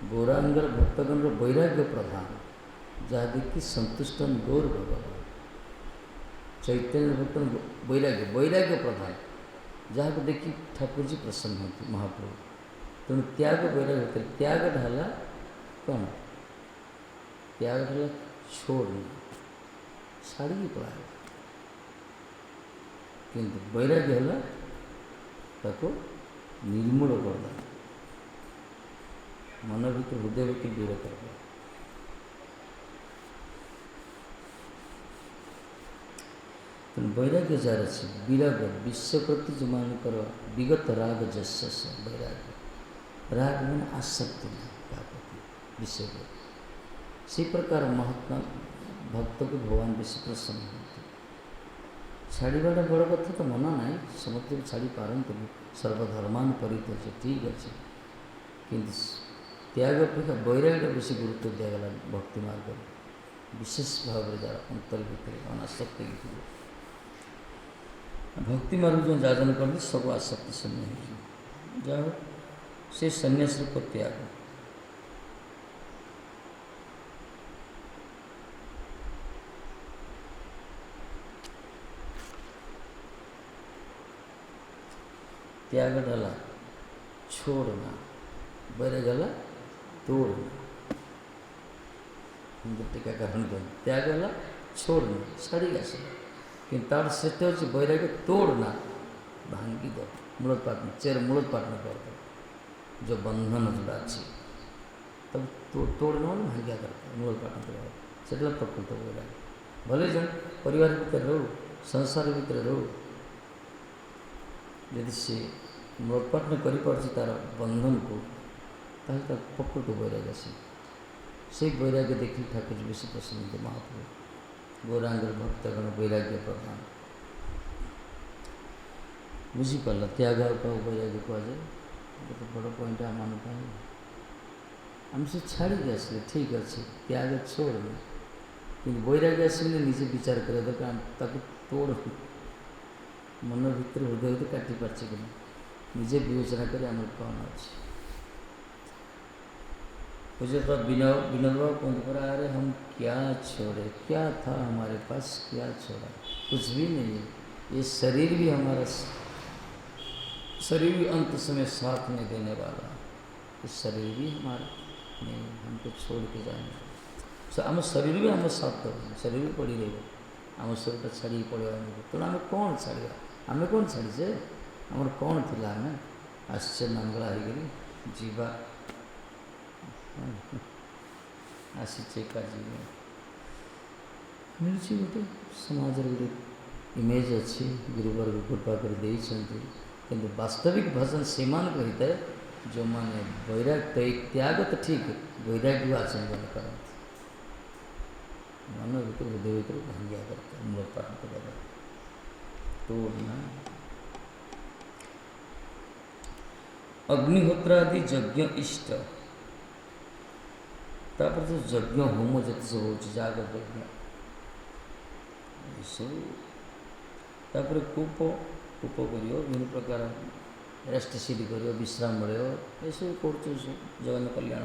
गौरांगर भक्तगण वैराग्य प्रधान जहाँ देखी संतुष्ट गौर भगवान चैतन्य भक्त वैराग्य वैराग्य प्रधान जहाँ को देखी ठाकुर जी प्रसन्न होती महाप्रभु तेणु त्याग वैराग्य त्याग ढाला कौन त्याग ढाला छोड़ना छाड़ी पड़ा किंतु वैराग्य है ताको निर्मूल करदा मन भीतर हृदय भीतर दूर करदा तेणु वैराग्य जार अच्छे विराग विश्व प्रति जो मानकर विगत राग जस वैराग्य राग मन आसक्ति प्रति विषय को सी प्रकार महात्मा भक्त को भगवान विश्व प्रसन्न होते छाड़वाटा बड़ कथा तो मना ना समस्त छाड़ी पारती सर्वधर्मान परित्यज ठीक अच्छे किंतु त्याग अपेक्षा वैराग्य बेसी गुरुत्व दिगला भक्ति मार्ग विशेष भाव जार अंतर भितर अनासक्ति भक्ति मार्ग जो जाजन करते सब आसक्ति शून्य हो जाओ से सन्यास रूप त्याग त्याग डाला छोड़ना बैरे गला तोड़ना हिंदू टीकाकरण कर त्याग गला छोड़ना छाड़ी आस कि तार श्रेष्ठ हो बैराग्य तोड़ना भांगी दो मूलोत्पाटन चेर मूलोत्पाटन कर दो जो बंधन जोड़ा अच्छी तब तोड़ना भांग्या करता मूलोत्पाटन कर प्रकृत बैराग्य भले जन परिवार भितर रो संसार भितर रो यदि से मूलोत्पाटन कर तार बंधन को तार प्रकृत वैराग्य से वैराग्य देखी ठाकुर जी बेसी प्रसन्न थे महाप्रभु गौरांगर भक्तगण वैराग्य प्रधान बुझीपार त्याग का वैराग्य कहुए तो बड़ पॉइंट आम आम से छाड़ी आसले ठीक अच्छे त्याग छोड़ना कि वैराग्य आसने निजे विचार कर दरकार तोड़ मन भर हृदय तो काटी पार्चे कि निजे विवेचना कर आम कौन अच्छे पूज्यपा विनोद बाबू कहते पर अरे हम क्या छोड़े क्या था हमारे पास क्या छोड़ा कुछ भी नहीं है ये शरीर भी हमारा शरीर भी अंत समय साथ नहीं देने वाला ये शरीर भी हमारा नहीं हमको छोड़ के जाएंगे आम शरीर भी आम साथ दो शरीर भी पड़ी रही आम शरीर छाड़ी पड़ा तेणु आम कौन छाड़ा आम कौन छाड़ी से आम कौन थी आम आश्चर्य नामगला हो जीवा आसीचे काजी मिलची गोटे समाज गोटे इमेज अच्छी गुरुवर्ग कृपा कर किंतु वास्तविक भजन से होता है जो मैंने वैराग्य त्याग तो ठीक वैराग्य आचरण करते मन भर हृदय भर भांग्या करते मूलोत्पाटन कर तोड़ना अग्निहोत्र आदि यज्ञ इष्ट तापर जो यज्ञ होम जिते सब हो जागर यज्ञ सब तापर कूप कूप कर विभिन्न प्रकार रेस्ट सीट कर विश्राम मिले ये सब कर जगन कल्याण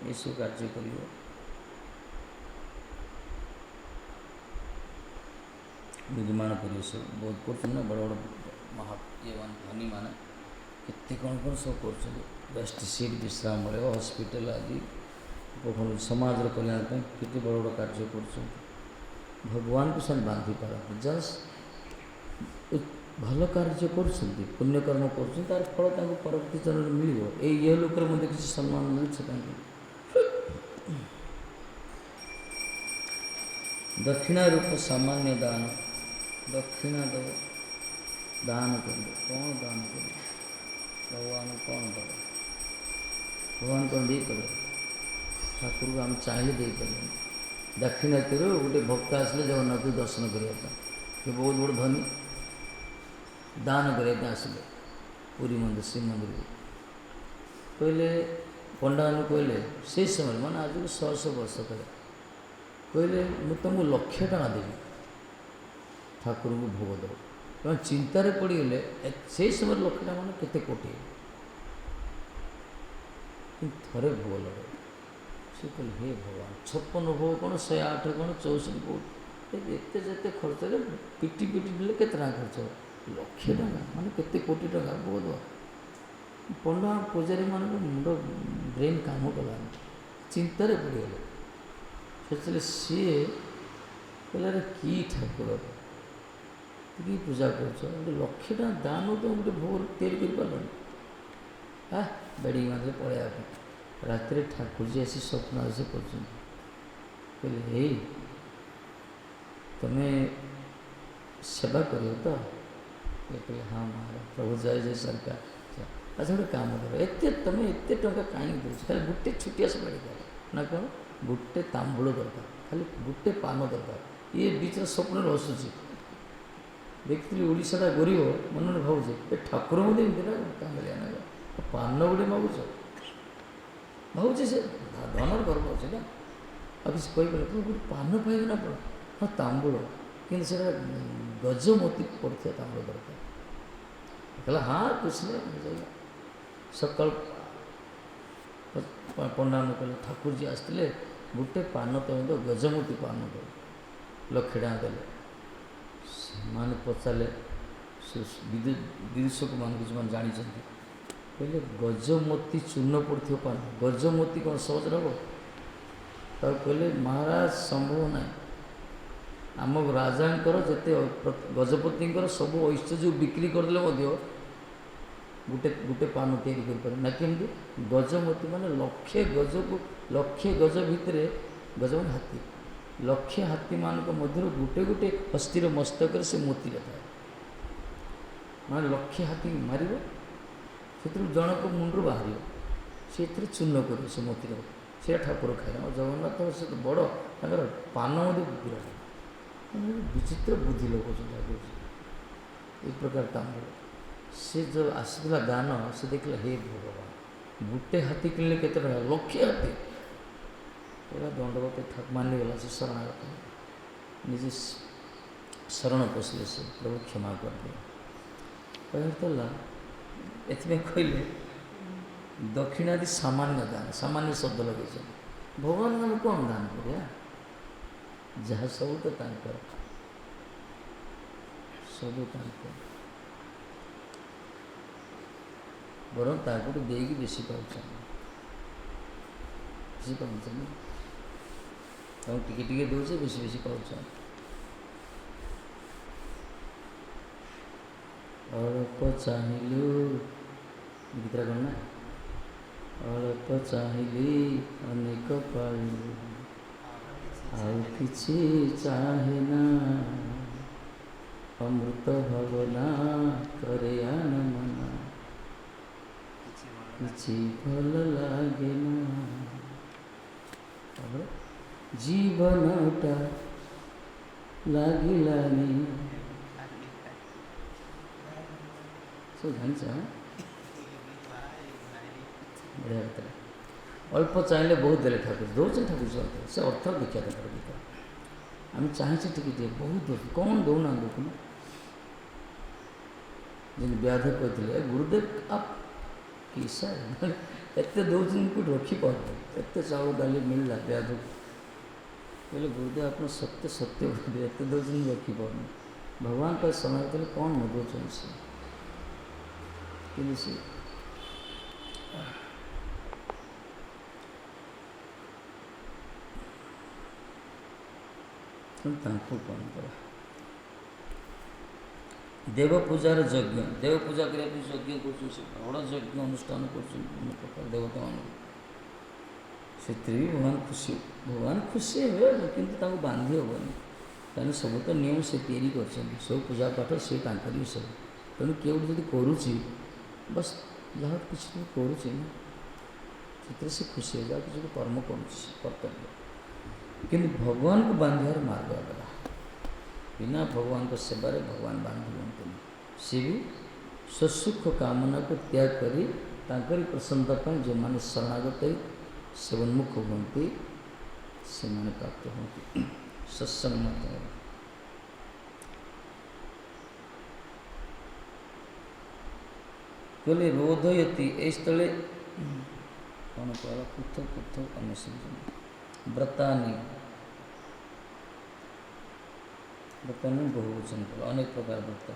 ये सब कार्य कर निर्माण कर सब बहुत कर बड़ बड़ महा ये मान धनी मान केते कौन सब कर रेस्ट सीट विश्राम मिले हॉस्पिटल आदि समाज कल्याण केते बड़ बड़ कार्य कर भगवान को सन बांधी पारती जस्ट भल कार्य कर पुण्यकर्म कर तार फल परवर्ती जन्म मिल ये लोक किसी सम्मान मिलूँ दक्षिणा रूप सामान्य दान दक्षिणा दो दान कर कौन दान कर भगवान कौन दब भगवान कौन दे कर ठाकुर को आम चाहिए दे पार दक्षिणा कर गोटे भक्त आसले जगन्नाथ को दर्शन करने कि बहुत बड़ धनी दान करने आसले पुरी मंदिर श्री मंदिर कहले पंडा मैंने कहले से समय मैंने आज 100 वर्ष तक कहले मु तुमको 1,00,000 टका देवी ठाकुर को भोग दो क्या चिंतार पड़गले से समय 1,00,000 टका मैंने केते कोटी କିନ୍ତୁ ଥରେ ଭୋଗ ଲଗାଇ ସେ କହିଲେ ହେ ଭଗବାନ 56 ଭୋଗ କ'ଣ 108 କ'ଣ 64 ଭୋଗ ଏତେ ଯେତେ ଖର୍ଚ୍ଚରେ ପିଟି ଦେଲେ କେତେ ଟଙ୍କା ଖର୍ଚ୍ଚ ହେବ? ଲକ୍ଷେ ଟଙ୍କା ମାନେ କେତେ କୋଟି ଟଙ୍କା ଭୋଗ ଦେବା। ପଣ୍ଡା ପୂଜାରୀମାନଙ୍କ ମୁଣ୍ଡ ବ୍ରେନ୍ କାମ କଲାନି, ଚିନ୍ତାରେ ପଡ଼ିଗଲେ। ସେତେବେଳେ ସିଏ କହିଲା ରେ କି ଠାକୁର କି ପୂଜା କରୁଛ, ଗୋଟେ 1,00,000 ଟଙ୍କା ଦାନ ତ ଗୋଟେ ଭୋଗ ତିଆରି କରିପାରିଲନି। ବେଡ଼ିକି ମାରିଲେ ପଳେଇବା ପାଇଁ। ରାତିରେ ଠାକୁରଜୀ ଆସି ସ୍ୱପ୍ନ ଆସି କରୁଛନ୍ତି, କହିଲେ ହେଇ ତୁମେ ସେବା କରିବ ତ? କହିଲେ ହଁ ମହାରାଜ, ପ୍ରଭୁ ଜୟ ଜୟ ସରକାର। ଆଚ୍ଛା ଗୋଟେ କାମ କର, ତୁମେ ଏତେ ଟଙ୍କା କାହିଁକି ଦେଉଛ? ଖାଲି ଗୋଟେ ଛୋଟିଆ ସେବାଡ଼ି କର ନା କ'ଣ, ଗୋଟେ ତାମ୍ବୁଳ ଦରକାର, ଖାଲି ଗୋଟେ ପାନ ଦରକାର। ଇଏ ବିଚରା ସ୍ୱପ୍ନରେ ହସୁଛି। ଦେଖିଥିଲି ଓଡ଼ିଶାଟା ଗରିବ, ମନେ ମନେ ଭାବୁଛି ଏ ଠାକୁର ମଧ୍ୟ ଏମିତି ନା କାଙ୍ଗଳିଆ ନା ପାନ ଗୋଟେ ମାଗୁଛ। ଭାବୁଛି ସେ ଧନର ଗର୍ବ ଅଛି ନା, ଆଉ କିଛି କହିପାରିବ ଗୋଟେ ପାନ ପାଇବେ ନା ଆପଣ? ହଁ ତାମ୍ବୁଳ, କିନ୍ତୁ ସେଇଟା ଗଜମୋତି ପଡ଼ିଥିବା ତାମ୍ବୁଳ ଦରକାର। କହିଲା ହଁ କିଛି ନାହିଁ। ସକାଳୁ ପଣ୍ଡାମାନେ କହିଲେ ଠାକୁରଜୀ ଆସିଥିଲେ, ଗୋଟେ ପାନ ତୁମେ ତ ଗଜମୋତି ପାନ ଦେବ, 1,00,000 ଟଙ୍କା ଦେଲେ। ସେମାନେ ପଚାରିଲେ ବିଦୂଷକମାନଙ୍କୁ ସେମାନେ ଜାଣିଛନ୍ତି, କହିଲେ ଗଜମୋତି ଚୂର୍ଣ୍ଣ ପଡ଼ିଥିବ ପାନ, ଗଜମୋତି କ'ଣ ସହଜରେ ହେବ? ତାକୁ କହିଲେ ମହାରାଜ ସମ୍ଭବ ନାହିଁ, ଆମ ରାଜାଙ୍କର ଯେତେ ଗଜପତିଙ୍କର ସବୁ ଐଶ୍ୱର୍ଯ୍ୟ ବିକ୍ରି କରିଦେଲେ ମଧ୍ୟ ଗୋଟେ ପାନ ତିଆରି କରିପାରେ ନା। କେମିତି? ଗଜମୋତି ମାନେ 1,00,000 ଗଜକୁ 1,00,000 ଗଜ ଭିତରେ, ଗଜ ମାନେ ହାତୀ, 1,00,000 ହାତୀମାନଙ୍କ ମଧ୍ୟରୁ ଗୋଟେ ହସ୍ତିର ମସ୍ତକରେ ସେ ମୋତିରେ ଥାଏ। ମାନେ 1,00,000 ହାତୀ ମାରିବ, ସେଥିରୁ ଜଣକ ମୁଣ୍ଡରୁ ବାହାରିବ, ସେଥିରେ ଚୂର୍ଣ୍ଣ କରିବ ସେ ମୋତିର, ସେଇଟା ଠାକୁର ଖାଇବେ। ଆଉ ଜଗନ୍ନାଥ ସେ ବଡ଼, ତାଙ୍କର ପାନ ମଧ୍ୟ ବିରାଟ, ବିଚିତ୍ର ବୁଦ୍ଧି ଲୋକ ଅଛନ୍ତି। ଏ ପ୍ରକାର ତାମ୍ବୁଳ ସେ ଯେଉଁ ଆସିଥିଲା ଦାନ, ସେ ଦେଖିଲା ହେ ଭଗବାନ, ଗୋଟେ ହାତୀ କିଣିଲେ କେତେ ଟଙ୍କା? 1,00,000 ହାତୀ। ଏଇଟା ଦଣ୍ଡବତ ମାନିଗଲା, ସେ ଶରଣାଗତ ନିଜେ ଶରଣ ପଶିଲେ, ସେ ପ୍ରଭୁ କ୍ଷମା କରିଦେଲେ। କହିଲା ଏଥିପାଇଁ କହିଲେ ଦକ୍ଷିଣାଦି ସାମାନ୍ୟ ଦାନ, ସାମାନ୍ୟ ଶବ୍ଦ ଲଗେଇଛନ୍ତି। ଭଗବାନଙ୍କୁ ଆମେ କ'ଣ ଦାନ କରିବା? ଯାହା ସବୁ ତ ତାଙ୍କର, ସବୁ ତାଙ୍କର, ବରଂ ତାକୁ ଦେଇକି ବେଶୀ ପାଉଛନ୍ତି, ତାଙ୍କୁ ଟିକେ ଟିକେ ଦେଉଛେ, ବେଶୀ ପାଉଛନ୍ତି। ଅଳ୍ପ ଚାହିଁଲୁ, ଗୀତଟା କ'ଣ ନା, ଅଳ୍ପ ଚାହିଁଲି ଅନେକ ପାଇଲୁ, ଆଉ କିଛି ଚାହେଁ ନା, ଅମୃତ ଭାବନା କରେ ଆନମନା, କିଛି ଭଲ ଲାଗେ ନା। ତାପରେ ଜୀବନଟା ଲାଗିଲାନି, ସବୁ ଜାଣିଛ? ବଢ଼ିଆ କଥା। ଅଳ୍ପ ଚାହିଁଲେ ବହୁତ ଦେଲେ ଠାକୁର, ଦେଉଛନ୍ତି ଠାକୁର ସେ ଅର୍ଥ ଦେଖିବା ଦରକାର। ଗୀତ ଆମେ ଚାହିଁଛେ ଟିକେ ଟିକେ, ବହୁତ ଦେଉଛୁ, କ'ଣ ଦେଉନାହାନ୍ତି ଦେଖୁନ। ଯେମିତି ବ୍ୟାଧ କହିଥିଲେ ଗୁରୁଦେବ ଆପ କିସା ଏତେ ଦେଉଛନ୍ତି କେଉଁଠି ରଖିପାରୁନି, ଏତେ ଚାଉଳ ଡାଲି ମିଳିଲା ବ୍ୟାଧକୁ, କହିଲେ ଗୁରୁଦେବ ଆପଣ ସତ୍ୟ କହିଲେ ଏତେ ଦେଉଛନ୍ତି ରଖିପାରୁନି। ଭଗବାନ ପାଇଁ ଶରଣାଗତ ହେଲେ କ'ଣ ନ ଦେଉଛନ୍ତି ସେ, କିନ୍ତୁ ସେ ତାଙ୍କୁ କ'ଣ କରା। ଦେବ ପୂଜାର ଯଜ୍ଞ, ଦେବ ପୂଜା କରିବା ପାଇଁ ଯଜ୍ଞ କରୁଛନ୍ତି, ସେ ବଡ଼ ଯଜ୍ଞ ଅନୁଷ୍ଠାନ କରୁଛନ୍ତି ବିଭିନ୍ନ ପ୍ରକାର ଦେବତାମାନଙ୍କୁ। ସେଥିରେ ବି ଭଗବାନ ଖୁସି ହେବେ, କିନ୍ତୁ ତାଙ୍କୁ ବାନ୍ଧି ହେବନି, କାରଣ ସବୁ ତ ନିୟମ ସେ ତିଆରି କରିଛନ୍ତି, ସବୁ ପୂଜା ପାଠ ସେ ତାଙ୍କରି ସବୁ। ତେଣୁ କିଏ ଗୋଟେ ଯଦି କରୁଛି, ବସ୍ ଯାହା କିଛି କରୁଛି ନା, ସେଥିରେ ସେ ଖୁସି ହେବେ, ଯାହା କିଛି ଗୋଟେ କର୍ମ କରୁଛି କର୍ତ୍ତବ୍ୟ। କିନ୍ତୁ ଭଗବାନଙ୍କୁ ବାନ୍ଧିବାର ମାର୍ଗ ଅଲଗା। ବିନା ଭଗବାନଙ୍କ ସେବାରେ ଭଗବାନ ବାନ୍ଧି ହୁଅନ୍ତିନି। ସେ ବି ସ୍ୱସୁଖ କାମନାକୁ ତ୍ୟାଗ କରି ତାଙ୍କରି ପ୍ରସନ୍ନତା ପାଇଁ ଯେଉଁମାନେ ଶରଣାଗତ ହୋଇ ସେବନ୍ମୁଖ ହୁଅନ୍ତି, ସେମାନେ ପ୍ରାପ୍ତ ହୁଅନ୍ତି ସତ୍ସଙ୍ଗ ମାଧ୍ୟମରେ। କହିଲେ ରୋଧୟତି, ଏଇ ସ୍ଥଳେ कौन कह पृथक पृथक अनुसंधान व्रतानी व्रतानी बहुवचन कर अनेक प्रकार व्रत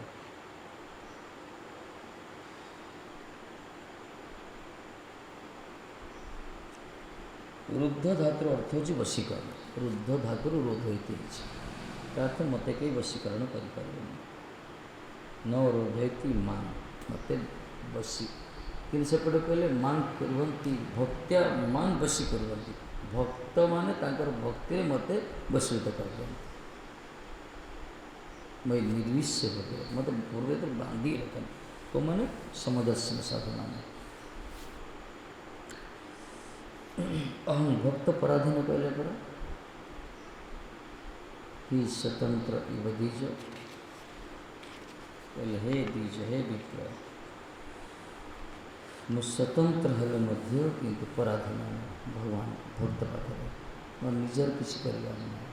रुद्ध धातुर अर्थ हूँ वशीकरण रुद्ध धातुर रोध होती अर्थ मत कई वशीकरण कर न रोधयती मां मत वशी कि सेपटे कहले मां कुर्वन्ति भक्त्या मां वशी कुर्वन्ति भक्त माने तांकर भक्ति मत वशीभूत कर मैं निर्विश्य हो गया मतलब पूर्व तो बांधी रखन तो मैंने समदर्शन साधना में अहम भक्त पराधीन कहले पर ही स्वतंत्र इव दीज कहले हे दीज हे विप्र मु स्वतंत्र हेले मध्य किंतु पराधीन भगवान भक्त पाखरे मोर निजर किसी करिया नहीं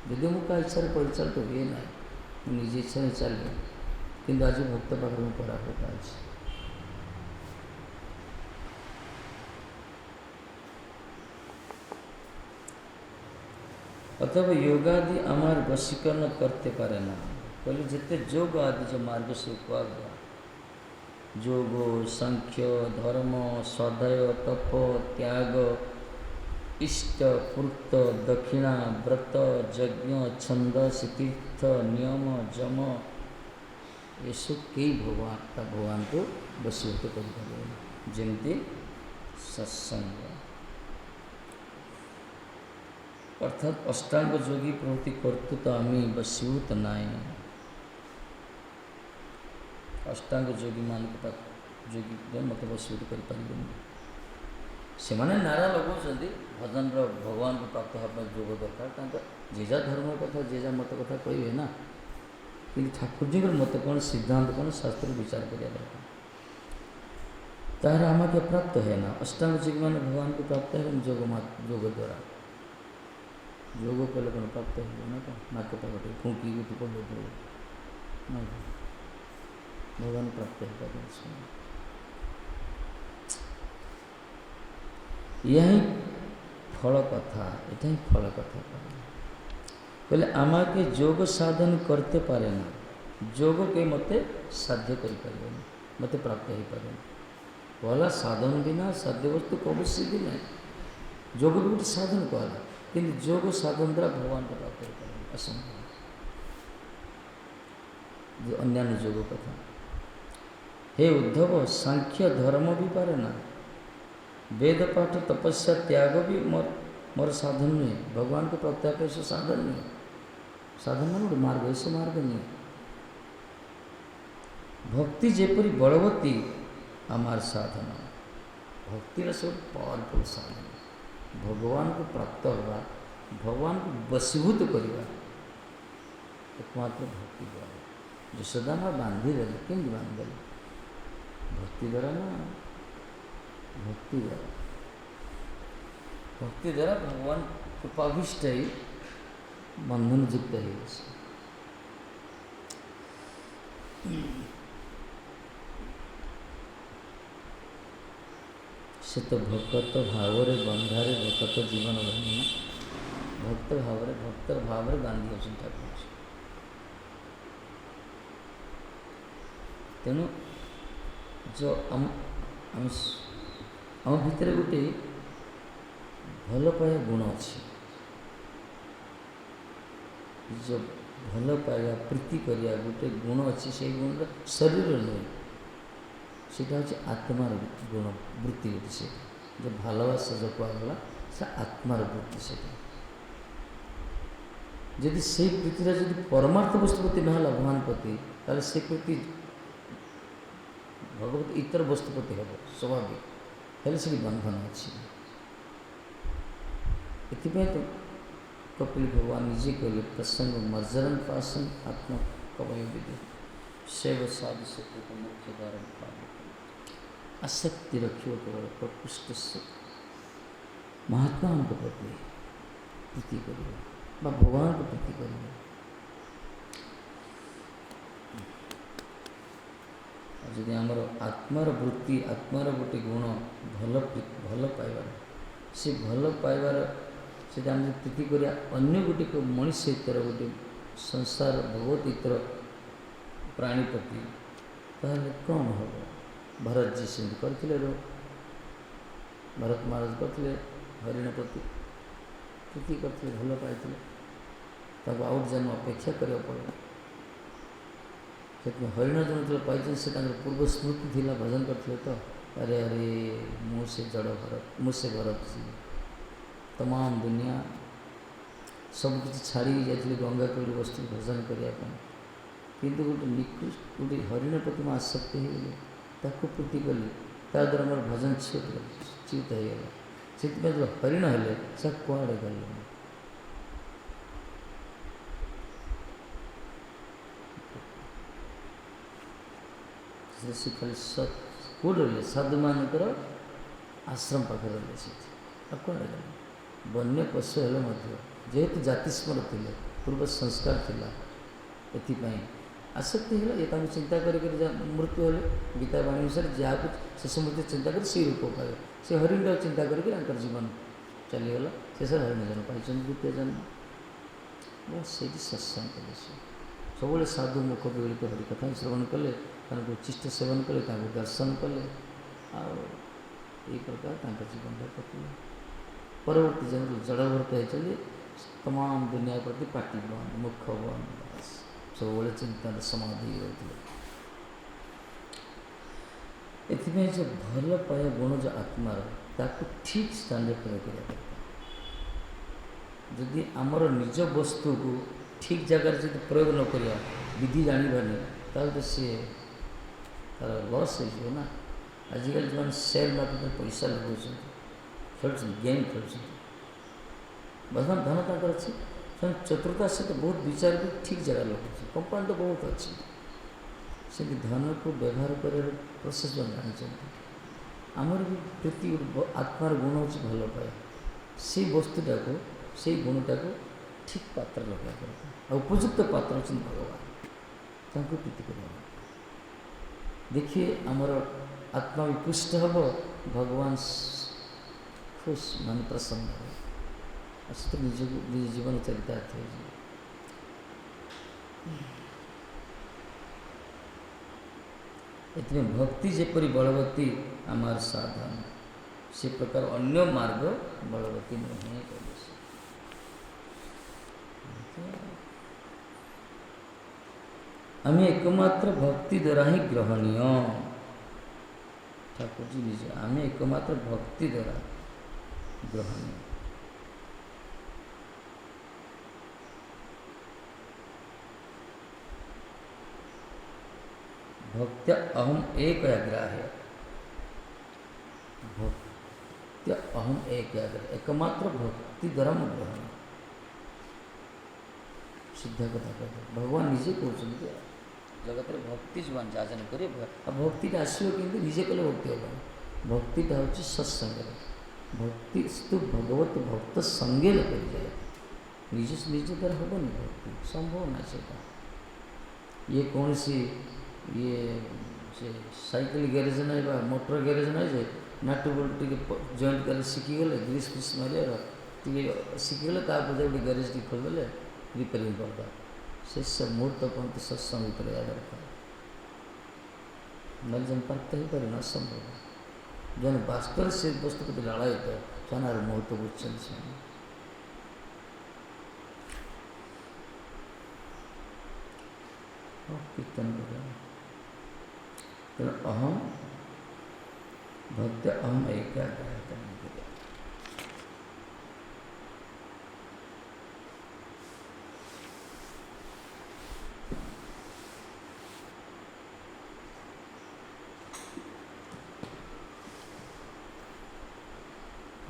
यदि मु का इच्छा परिचालित तो हुए ना निजे इच्छा चले कि आज भक्त पाखे मुझे पराभूत अच्छे अथवा योगादि आमार वशीकरण करते पारे ना कहले जिते योग आदि जो मार्ग से कह गया योग सांख्य धर्म स्वाध्याय तप त्याग इष्ट पूर्त दक्षिणा व्रत यज्ञ छंद तीर्थ नियम जम ये सब कई भगवान को वशीभूत कर जमती सत्संग अर्थात अष्टांग योगी प्रवृत्ति करतु तो आम वशीभूत नाई अष्टांग योगी मान योगी मत वशीभूत कर से नारा लगाऊँ भजन भगवान को प्राप्त होगा योग दरकार जेजा धर्म कथा जेजा मत कथा कहे ना कि ठाकुर जी मत कौन सिद्धांत कौन शास्त्र विचार करिया दरकार तार आम के प्राप्त है ना अष्टांग योग मान भगवान को प्राप्त है योग द्वारा योग कले कौन प्राप्त है ना नाक पटे फूकी पड़े भगवान प्राप्त है यही फल कथा ये फल कथा कहले आमा के योग साधन करते पारे ना योग के मते साध्य कर पारे मते प्राप्त हो पारे कहला साधन बिना साध्य वस्तु कब सिद्धि ना योग भी गोटे साधन कहला कि योग साधन द्वारा भगवान को प्राप्त हो पारे असंभव जो अन्य योग कथा हे उद्धव सांख्य धर्म भी पारे ना वेद पाठ तपस्या त्याग भी मोर साधन नहीं भगवान को प्राप्त ऐसा साधन नहीं साधन मान गोटे मार्ग ऐसा मार्ग नहीं भक्ति जेपरी बलवती आमार साधन भक्तिर सब पावरफुल साधन भगवान को प्राप्त हुआ भगवान को वशीभूत करवा एकमात्र भक्ति द्वारा यशोदा माँ बांधी रहे कि बांधे भक्ति द्वारा ना भक्ति द्वारा भगवान कृपाभिष्ट ही बंधन युक्त है से तो भक्त भाव बंधारे भक्त जीवन बंधन भक्त भाव बांधी अच्छे ठाकुर तेणु जो आम भितर गोटे भल पाया गुण अच्छी जो भल पाया प्रीति करिया गोटे गुण अच्छी से गुण शरीर नुहे सीटा हूँ आत्मार गुण वृत्ति गोटे से जो भालवासा जो कहला से आत्मार वृत्ति से यदि से प्रीतिटा जब परमार्थ वस्तु प्रति ना भगवान प्रति ताले से प्रति भगवत इतर वस्तु प्रति हम स्वाभाविक हेल्ले से बंधन अच्छी ये तो कपिल भगवान निजे कहले प्रसंग मर्जरन पासन आत्मा कवय विदु शैव साधु सत्य को मुख्य द्वार आसक्ति रखियो केवल प्रकृष्ट से महात्मा को प्रति प्रीति करिए भगवान को प्रीति करिए ଯଦି ଆମର ଆତ୍ମାର ବୃତ୍ତି, ଆତ୍ମାର ଗୋଟେ ଗୁଣ ଭଲ ପାଇବାର, ସେ ଭଲ ପାଇବାର ସେଟା ଆମେ ପ୍ରୀତି କରିବା ଅନ୍ୟ ଗୋଟେ ମଣିଷ ଇତର ଗୋଟେ ସଂସାର ଭଗବତ ଇତର ପ୍ରାଣୀ ପ୍ରତି, ତାହେଲେ କ'ଣ ହେବ? ଭରତଜୀ ସେମିତି କରିଥିଲେ, ଭରତ ମହାରାଜ କରିଥିଲେ, ହରିଣ ପ୍ରତି ପ୍ରୀତି କରିଥିଲେ, ଭଲ ପାଇଥିଲେ, ତାକୁ ଆଉ ଜନ୍ମ ଅପେକ୍ଷା କରିବାକୁ ପଡ଼ିବ। ସେଥିପାଇଁ ହରିଣ ଜନ୍ମ ଯେତେବେଳେ ପାଇଛନ୍ତି ସେ ତାଙ୍କର ପୂର୍ବ ସ୍ମୃତି ଥିଲା, ଭଜନ କରିଥିଲେ ତ, ଆରେ ଆରେ ମୁଁ ସେ ଜଡ଼ ଭରତ, ମୁଁ ସେ ଭରତ ତମାମ ଦୁନିଆ ସବୁକିଛି ଛାଡ଼ିକି ଯାଇଥିଲି ଗଙ୍ଗା କୂଳରେ ବସିଥିଲି ଭଜନ କରିବା ପାଇଁ, କିନ୍ତୁ ଗୋଟେ ନିକୃଷ୍ଟ ଗୋଟେ ହରିଣ ପ୍ରତି ମୁଁ ଆସକ୍ତି ହେଇଗଲି, ତାକୁ ପ୍ରୀତି କଲି, ତା ଦ୍ୱାରା ମୋର ଭଜନ ଚ୍ୟୁତ ହେଇଗଲା। ସେଥିପାଇଁ ଯେତେବେଳେ ହରିଣ ହେଲେ ସେ କୁଆଡ଼େ ଗଲେ? ସେ ଖାଲି କେଉଁଠି ରହିଲେ? ସାଧୁମାନଙ୍କର ଆଶ୍ରମ ପାଖରେ ରହିଲେ, ସେଠି ଆଉ କୁଆଡ଼େ ଗଲେ? ବନ୍ୟ ପଶୁ ହେଲେ ମଧ୍ୟ ଯେହେତୁ ଜାତିସ୍ମର ଥିଲେ, ପୂର୍ବ ସଂସ୍କାର ଥିଲା, ଏଥିପାଇଁ ଆସକ୍ତି ହେଲା। ଏ ତାଙ୍କୁ ଚିନ୍ତା କରିକରି ମୃତ୍ୟୁ ହେଲେ, ଗୀତା ବାଣୀ ଅନୁସାରେ ଯାହାକୁ ଶେଷ ମୃତ୍ୟୁ ଚିନ୍ତା କରି ସେଇ ରୂପ ପାଇବ, ସେ ହରିଣଟାକୁ ଚିନ୍ତା କରିକି ତାଙ୍କର ଜୀବନ ଚାଲିଗଲା। ଶେଷରେ ହରିଣ ଜନ୍ମ ପାଇଛନ୍ତି, ଦ୍ୱିତୀୟ ଜନ୍ମ। ବସ୍ ସେଇଠି ସତ୍ସଙ୍ଗ କଲେ, ସେ ସବୁବେଳେ ସାଧୁ ମୁଖ ବିଗଳିତ ହରିକଥା ଶ୍ରବଣ କଲେ, ତାଙ୍କୁ ଉଚ୍ଛିଷ୍ଟ ସେବନ କଲେ, ତାଙ୍କୁ ଦର୍ଶନ କଲେ, ଆଉ ଏହି ପ୍ରକାର ତାଙ୍କ ଜୀବନଟା କଟିଲେ। ପରବର୍ତ୍ତୀ ଜନ୍ମରେ ଜଡ଼ଭରତ ହେଇଛନ୍ତି, ତମାମ ଦୁନିଆ ପ୍ରତି ପାଟି ବନ୍ଦ, ମୁଖ ବନ୍ଦ, ସବୁବେଳେ ଚିନ୍ତାରେ ସମାଧି ରହୁଥିଲେ। ଏଥିପାଇଁ ଯେ ଭଲ ପାଇବା ଗୁଣ ଯେ ଆତ୍ମାର, ତାକୁ ଠିକ୍ ଷ୍ଟାଣ୍ଡାର୍ଡ଼ରେ କରିବା ଦରକାର। ଯଦି ଆମର ନିଜ ବସ୍ତୁକୁ ଠିକ୍ ଜାଗାରେ ଯଦି ପ୍ରୟୋଗ ନ କରିବା, ବିଧି ଜାଣିବାନି, ତାହେଲେ ତ ସିଏ ତାର ଲସ୍ ହେଇଯିବ ନା। ଆଜିକାଲି ଯେଉଁମାନେ ସେୟାର ମାର୍କେଟରେ ପଇସା ଲଗାଉଛନ୍ତି, ଖେଳୁଛନ୍ତି, ଗେମ୍ ଖେଳୁଛନ୍ତି, ବର୍ତ୍ତମାନ ଧନ ତାଙ୍କର ଅଛି, ସେମାନେ ଚତୁରତା ସହିତ ବହୁତ ବିଚାରକୁ ଠିକ୍ ଜାଗାରେ ଲଗାଉଛି, କମ୍ପାନୀ ତ ବହୁତ ଅଛି, ସେମିତି ଧନକୁ ବ୍ୟବହାର କରିବାର ପ୍ରୋସେସ୍ ଜାଣିଛନ୍ତି। ଆମର ବି ପ୍ରତି ଆତ୍ମାର ଗୁଣ ହେଉଛି ଭଲ ପାଇବା, ସେଇ ବସ୍ତୁଟାକୁ, ସେଇ ଗୁଣଟାକୁ ଠିକ୍ ପାତ୍ର ଲଗାଇବା ଦରକାର, ଆଉ ଉପଯୁକ୍ତ ପାତ୍ର ହେଉଛନ୍ତି ଭଗବାନ, ତାଙ୍କୁ ପ୍ରୀତି କରିବା। ଦେଖିଏ ଆମର ଆତ୍ମା ବିପୁଷ୍ଟ ହେବ, ଭଗବାନ ଖୁସ ମାନେ ପ୍ରସନ୍ନ ହେବ, ଆଉ ସେଥିରେ ନିଜକୁ ନିଜ ଜୀବନ ଚରିତାର୍ଥ ହେଇଯିବ। ଏଥିପାଇଁ ଭକ୍ତି ଯେପରି ବଳବତୀ ଆମର ସାଧନ, ସେ ପ୍ରକାର ଅନ୍ୟ ମାର୍ଗ ବଳବତୀ ନୁହେଁ କହିଲେ। ଆମେ ଏକମାତ୍ର ଭକ୍ତି ଦ୍ୱାରା ହିଁ ଗ୍ରହଣୀୟ। ଠାକୁରଜୀ ନିଜ ଆମେ ଏକମାତ୍ର ଭକ୍ତି ଦ୍ୱାରା ଗ୍ରହଣୀୟ। भक्त्या अहम एक ग्राह्य, भक्त्या अहम एक ग्राह्य, एकमात्र भक्ति द्वारा मैं ग्रहण सिद्धा कथा कहते भगवान निजे कहते जगत में भक्ति जो जाचन करे, भक्तिटा आसो कि निजे कले भक्ति हम, भक्तिटा हूँ सत्संग, भक्ति स्तु भगवत भक्त संगे न कर जाए, निज निज द्वारा हेनी भक्ति संभव ना। से ये कौन सी ये से साइकिल ग्यारेज ना मोटर ग्यारेज ना जाए नाटू बोल्ट टे जॉइंट कर शिखीगले ग्रीस फ्रीस मारियार टे शिखीगले गोटे ग्यारेज टी खोलदेले रिपेयरिंग करदा शेष मुहूर्त पर्यंत सत्संग उतर दरकार ना जन प्राप्त हो पारे ना संभव जन वास्तव से वस्तु प्रति लाड़ायित चनार मुहूर्त बुझे कीर्तन तेना अहम भक्त अहम एक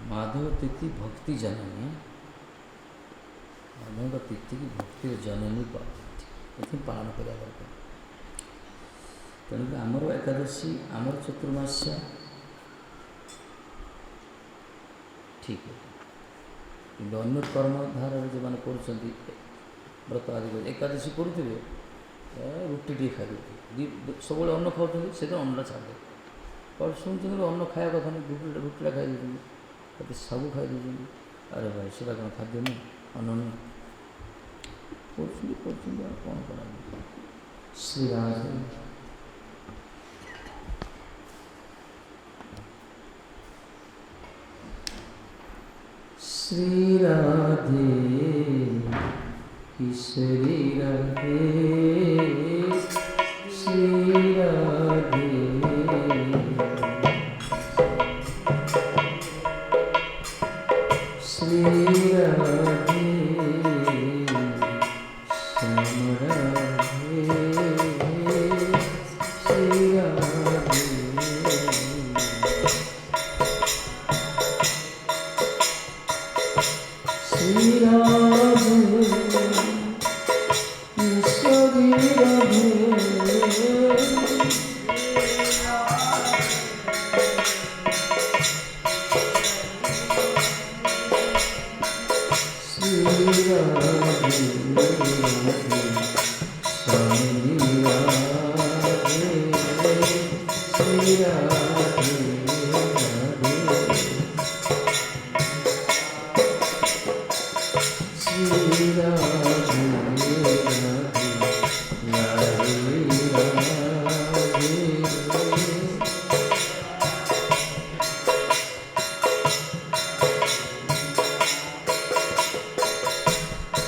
माधव तिथि भक्ति जननी, माधव तिथि की भक्ति जननी ये पालन करा दरकार। तेणुक आमर एकादशी आमर चतुर्मास्या ठीक है कि अन्य कर्मधार जो मैंने कर व्रत आदि एकादशी करुवे ରୁଟି ଟିକେ ଖାଇଦେଉଛି ସବୁବେଳେ ଅନ୍ନ ଖାଉଛନ୍ତି ସେଦିନ ଅନ୍ନଟା ଛାଡ଼ିଦେବେ ଆଉ ଶୁଣୁଛନ୍ତି ଅନ୍ନ ଖାଇବା କଥା ନାହିଁ ରୁଟିଟା ଖାଇଦେଉଛନ୍ତି ତାକୁ ସବୁ ଖାଇଦେଉଛନ୍ତି ଆରେ ଭାଇ ସେଟା କ'ଣ ଖାଦ୍ୟ ନୁହେଁ ଅନ୍ନ ନୁହେଁ କରୁଛନ୍ତି ଆଉ କ'ଣ କରାଯିବ ଶ୍ରୀରାମ श्री राधे किशोरी राधे श्री राधे श्री राधे श्याम राधे श्री राधे श्री राधे ईश्वरी राधे श्री राधे स्वामी राधे श्री राधे श्री राधे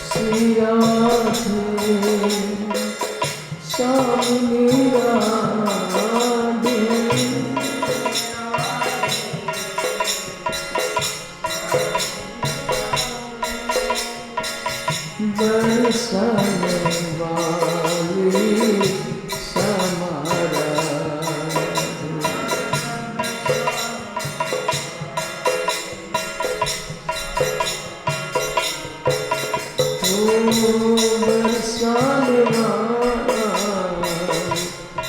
श्री राधे स्वामी राधे बरसन वाली समारा बरसन वाली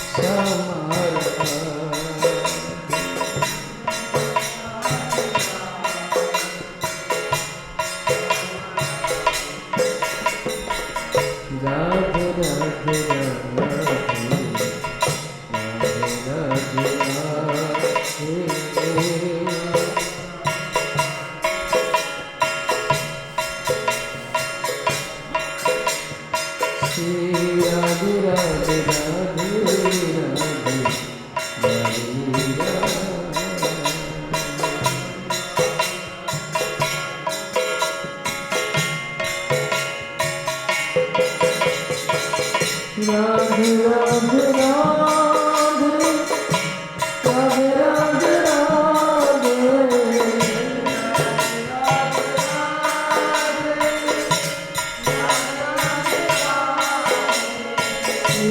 समारा राधे राधे राधे राधे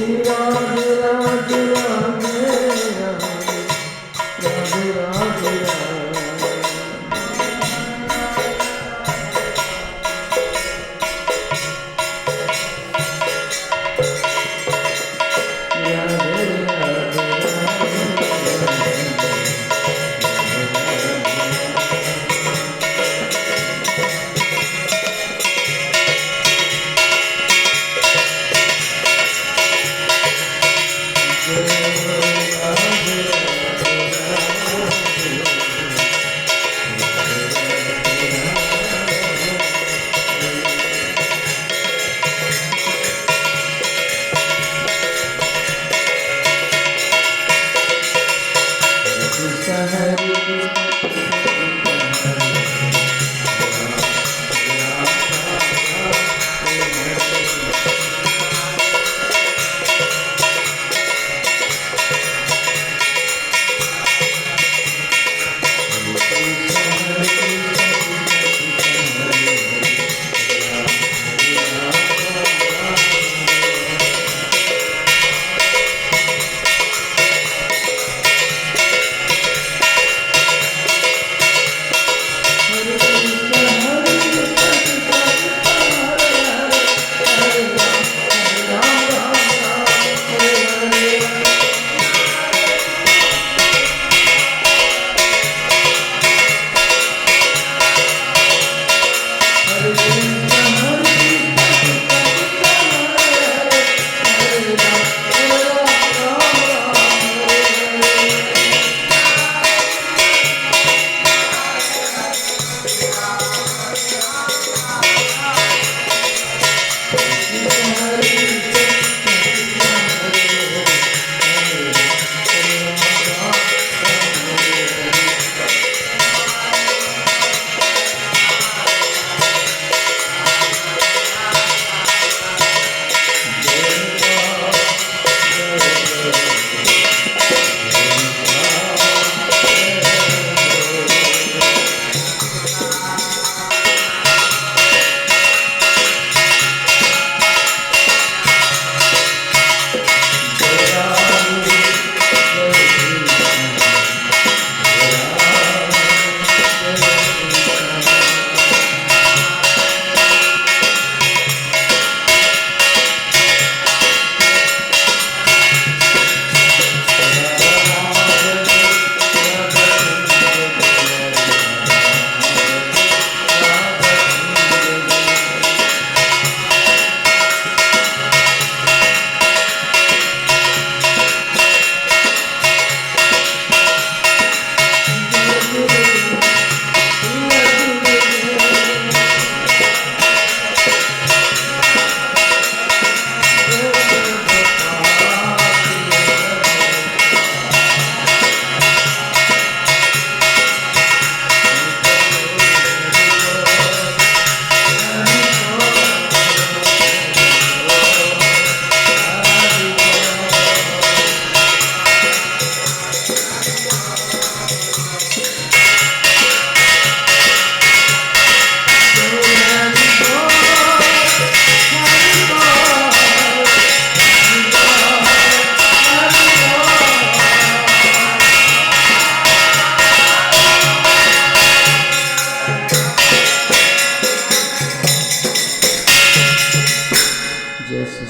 राधे राधे राधे राधे राधे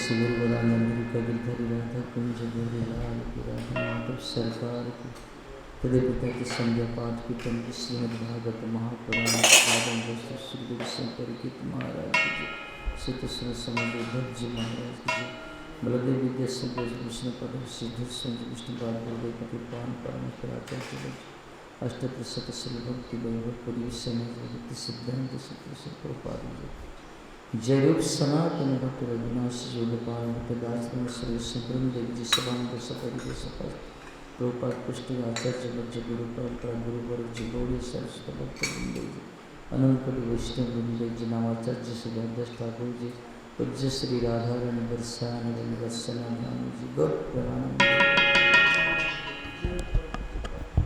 श्री गुरु गोदानंद कबीरधारी राधा कुंज गोरे लाल की राधा माधव सरकार की हृदय पिता की संध्या पाठ की तंत्र श्रीमद भागवत महापुराण पादम वस्तु श्री गुरु शंकर की महाराज की जय सतस्व समुद्र भज महाराज की जय बलदेव विद्या संतोष विष्णु पद सिद्ध संत विष्णु पाद गुरुदेव पति पान परमेश्वर आचार्य अष्टत्र सतसल भक्ति वैभव पुरी समय भक्ति सिद्धांत सत्य प्रपाद जय रूप सनातन भक्त रघुनाथ जोगपाल भक्तदास सर्वेश्वर ब्रह्म देव जी सभांत सपरि सपा प्रपाद पुष्टि आचार्य भज्य गुरु परंपरा गुरु वर्ग गौड़ी सरस्वत भक्त वृंद जी अनंत कवि वैष्णव वृंद जी नामाचार्य सुधारदास ठाकुर जी पूज्य श्री राधारण वर्षानंद वर्षानंद जी गौर प्रणाम